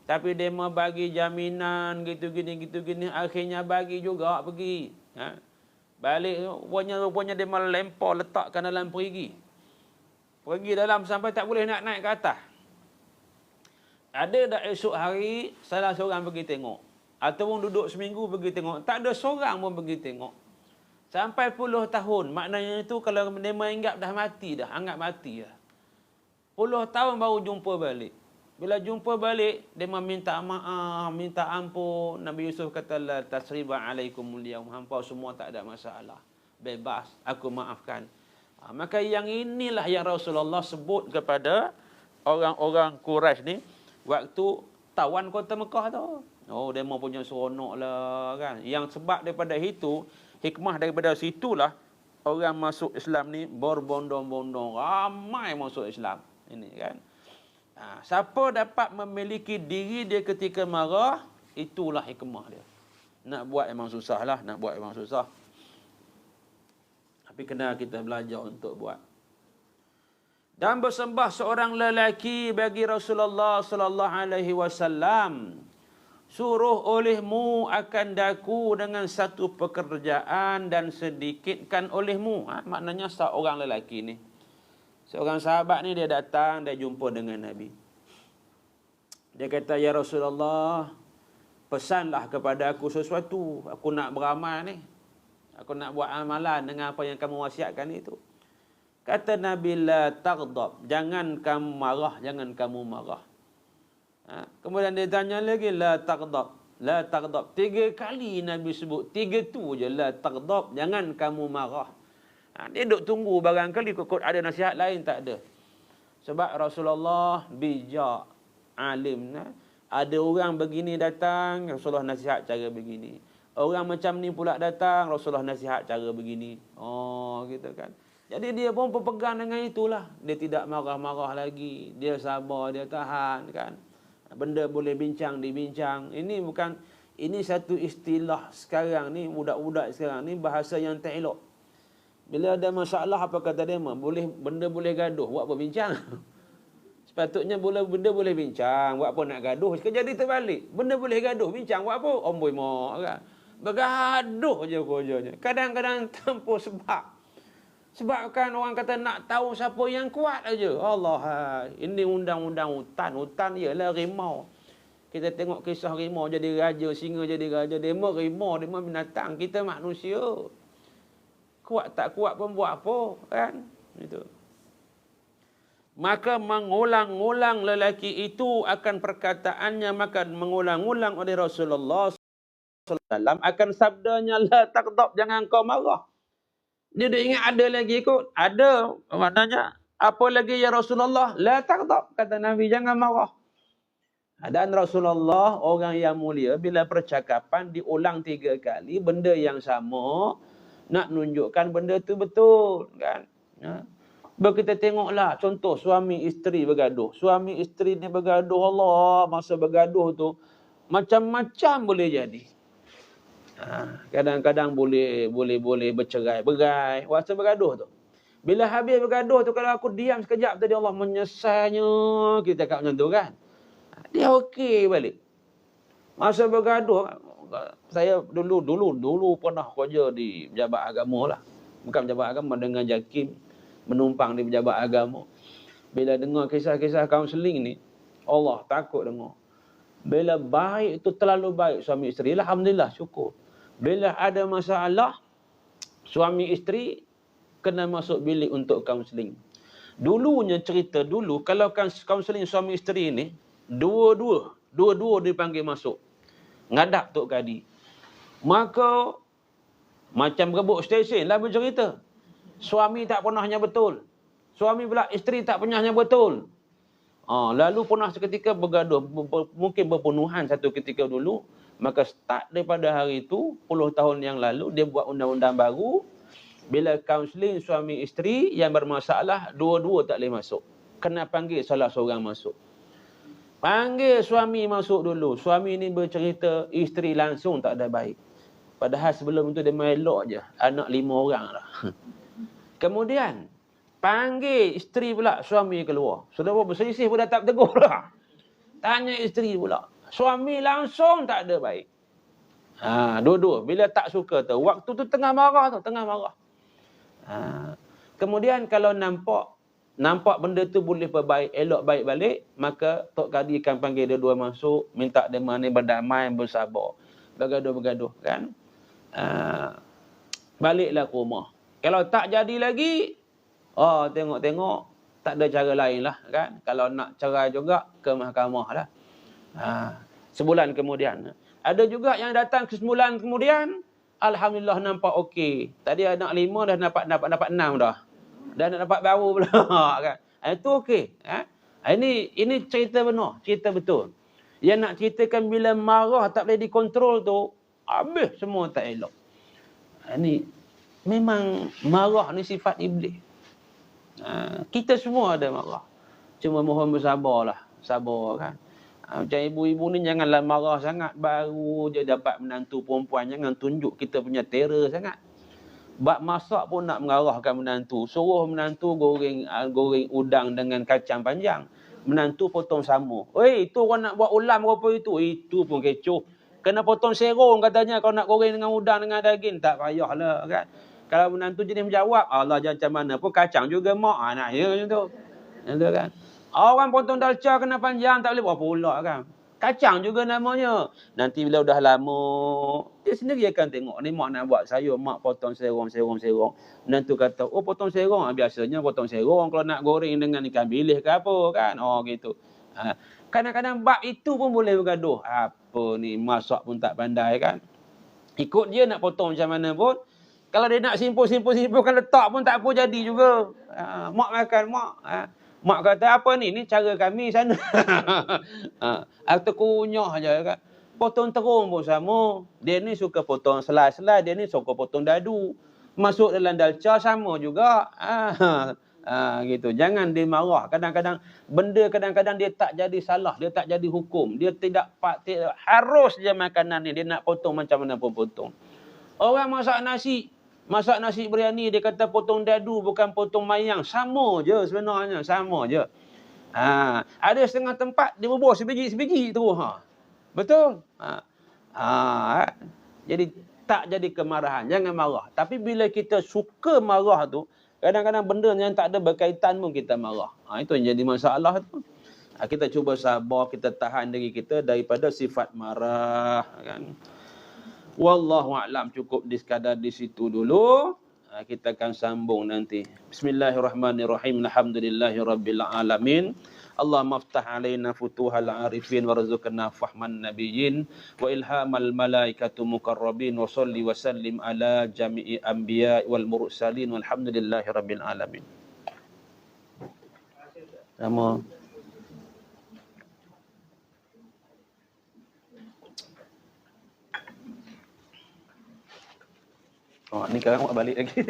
Tapi dia mau bagi jaminan gitu gini. Akhirnya bagi juga pergi. Balik rupanya dia malah lempar, letakkan dalam perigi. Pergi dalam sampai tak boleh nak naik ke atas. Ada dah esok hari salah seorang pergi tengok. Ataupun duduk seminggu pergi tengok. Tak ada seorang pun pergi tengok. Sampai puluh tahun. Maknanya itu kalau dia menganggap dah mati dah. Anggap mati dah. Puluh tahun baru jumpa balik. Bila jumpa balik, dia meminta maaf, minta ampun. Nabi Yusuf kata, la tasriba alaikumul yaum. Hampa semua tak ada masalah. Bebas, aku maafkan. Maka yang inilah yang Rasulullah sebut kepada orang-orang Quraisy ni waktu tawan kota Mekah tu. Oh, dia mau punya seronok lah kan. Yang sebab daripada itu, hikmah daripada situlah orang masuk Islam ni berbondong-bondong, ramai masuk Islam ini kan. Siapa dapat memiliki diri dia ketika marah, itulah hikmah dia. Nak buat memang susah lah, nak buat memang susah. Tapi kena kita belajar untuk buat. Dan bersembah seorang lelaki bagi Rasulullah sallallahu alaihi wasallam, suruh olehmu akan daku dengan satu pekerjaan dan sedikitkan olehmu. Maknanya seorang lelaki ni, seorang sahabat ni dia datang, dia jumpa dengan Nabi. Dia kata, ya Rasulullah, pesanlah kepada aku sesuatu. Aku nak beramal ni. Aku nak buat amalan dengan apa yang kamu wasiatkan itu. Kata Nabi, la taghdab. Jangan kamu marah, jangan kamu marah. Kemudian dia tanya lagi, la taghdab. La taghdab. 3 kali Nabi sebut. 3 tu je, la taghdab. Jangan kamu marah. Dia duduk tunggu barangkali kekut ada nasihat lain, tak ada. Sebab Rasulullah bijak, alim. Ada orang begini datang, Rasulullah nasihat cara begini. Orang macam ni pula datang, Rasulullah nasihat cara begini. Oh, gitu kan. Jadi dia pun berpegang dengan itulah. Dia tidak marah-marah lagi. Dia sabar, dia tahan kan. Benda boleh bincang, dibincang. Ini bukan, ini satu istilah sekarang ni, budak-budak sekarang ni, bahasa yang tak elok. Bila ada masalah, apa kata dia? Benda boleh gaduh, buat apa bincang? Sepatutnya benda boleh bincang, buat apa nak gaduh? Jadi terbalik. Benda boleh gaduh, bincang, buat apa? Amboi mak kan. Bergaduh je kerjanya. Kadang-kadang tanpa sebab. Sebabkan orang kata nak tahu siapa yang kuat aja. Allah, ini undang-undang hutan. Hutan ialah rimau. Kita tengok kisah rimau jadi raja, singa jadi raja. Dia mah rimau, dia mah binatang. Kita manusia. Kuat tak kuat pun buat apa, kan? Itu. Maka mengulang-ulang lelaki itu akan perkataannya, maka mengulang-ulang oleh Rasulullah SAW akan sabdanya, la taghdab, jangan kau marah. Dia ingat ada lagi kot. Ada. Maknanya, apa lagi ya Rasulullah? La taghdab. Kata Nabi, jangan marah. Dan Rasulullah, orang yang mulia, bila percakapan diulang 3 kali, benda yang sama, nak nunjukkan benda tu betul. Kan? Kita tengoklah contoh suami isteri bergaduh. Suami isteri ni bergaduh, Allah, masa bergaduh tu macam-macam boleh jadi. Kadang-kadang boleh bercerai-berai waktu bergaduh tu. Bila habis bergaduh tu, kalau aku diam sekejap tadi, Allah menyesalnya, kita cakap macam tu kan. Dia okey balik. Masa bergaduh, saya dulu pernah kerja di pejabat agama lah. Bukan pejabat agama, dengan JAKIM, menumpang di pejabat agama. Bila dengar kisah-kisah kaunseling ni, Allah takut dengar. Bila baik tu terlalu baik suami isteri, alhamdulillah, syukur. Bila ada masalah, suami isteri kena masuk bilik untuk kaunseling. Dulunya cerita dulu, kalau kaunseling suami isteri ni, dua-dua dipanggil masuk. Ngadap Tok Kadi. Maka macam rebut stesen lah bercerita. Suami tak pernahnya betul. Suami pula isteri tak pernahnya betul. Lalu pernah seketika bergaduh, mungkin berpenuhan satu ketika dulu. Maka start daripada hari itu, 10 tahun yang lalu, dia buat undang-undang baru. Bila kaunseling suami isteri yang bermasalah, dua-dua tak boleh masuk. Kena panggil salah seorang masuk. Panggil suami masuk dulu. Suami ni bercerita, isteri langsung tak ada baik. Padahal sebelum itu dia melok je. Anak 5 orang dah. Kemudian, panggil isteri pula, suami keluar. Saudara berselisih pun dah tak tegur lah. Tanya isteri pula. Suami langsung tak ada baik. Dua-dua. Bila tak suka tu, waktu tu tengah marah. Kemudian kalau nampak benda tu boleh perbaik, elok baik balik, maka Tok Kadi akan panggil dia-dua masuk, minta dia ni berdamai, bersabar. Bergaduh-bergaduh kan. Baliklah ke rumah. Kalau tak jadi lagi, tengok-tengok, tak ada cara lain lah kan. Kalau nak cerai juga, ke mahkamah lah. Sebulan kemudian. Ada juga yang datang ke sebulan kemudian, alhamdulillah nampak okey. Tadi anak 5 dah dapat 6 dah. Dan nak dapat baru pula kan. Itu okey. Ini cerita benar, cerita betul. Yang nak ceritakan bila marah tak boleh dikontrol tu, habis semua tak elok. Ini memang marah ni sifat iblis. Kita semua ada marah. Cuma mohon bersabarlah, sabar kan. Macam ibu-ibu ni janganlah marah sangat, baru je dapat menantu perempuan, jangan tunjuk kita punya terror sangat. Bab masak pun nak mengarahkan menantu. Suruh menantu goreng udang dengan kacang panjang. Menantu potong sama. Itu orang nak buat ulam apa itu? Itu pun kecoh. Kena potong serong katanya kalau nak goreng dengan udang dengan daging. Tak payahlah kan. Kalau menantu jenis menjawab, Allah jangan macam mana pun kacang juga mak. Nak ya macam tu. Macam tu kan. Orang potong dalca kena panjang tak boleh buat pula kan. Kacang juga namanya. Nanti bila dah lama, dia sendiri akan tengok. Ni mak nak buat sayur, mak potong serong. Menantu kata, potong serong. Biasanya potong serong kalau nak goreng dengan ikan bilis ke apa kan. Gitu. Kadang-kadang bab itu pun boleh bergaduh. Apa ni, masak pun tak pandai kan. Ikut dia nak potong macam mana pun. Kalau dia nak simpul-simpul kan letak pun tak apa jadi juga. Mak makan, mak. Mak kata, apa ni? Ni cara kami sana. Atau kunyah je kan. Potong terung pun sama. Dia ni suka potong selai-selai. Dia ni suka potong dadu. Masuk dalam dalca sama juga. Gitu. Jangan dia marah. Kadang-kadang benda dia tak jadi salah. Dia tak jadi hukum. Dia tidak harus je makanan ni. Dia nak potong macam mana pun potong. Orang masak nasi biryani, dia kata potong dadu bukan potong mayang. Sama je sebenarnya, sama je. Ada setengah tempat dia berbuah sebiji-sebiji tu. Betul? Jadi tak jadi kemarahan, jangan marah. Tapi bila kita suka marah tu, kadang-kadang benda yang tak ada berkaitan pun kita marah. Itu yang jadi masalah tu. Kita cuba sabar, kita tahan diri kita daripada sifat marah kan. Wallahu a'lam, cukup sekadar di situ dulu. Kita akan sambung nanti. Bismillahirrahmanirrahim. Alhamdulillahirabbil alamin. Allahumma aftah alaina futuhal arifin warzuqna fahman nabiyyin wa ilhamal malaikatu muqarrabin wa salli wa sallim ala jami'i anbiya wal mursalin walhamdulillahirabbil alamin. Sama. Ni sekarang awak balik lagi.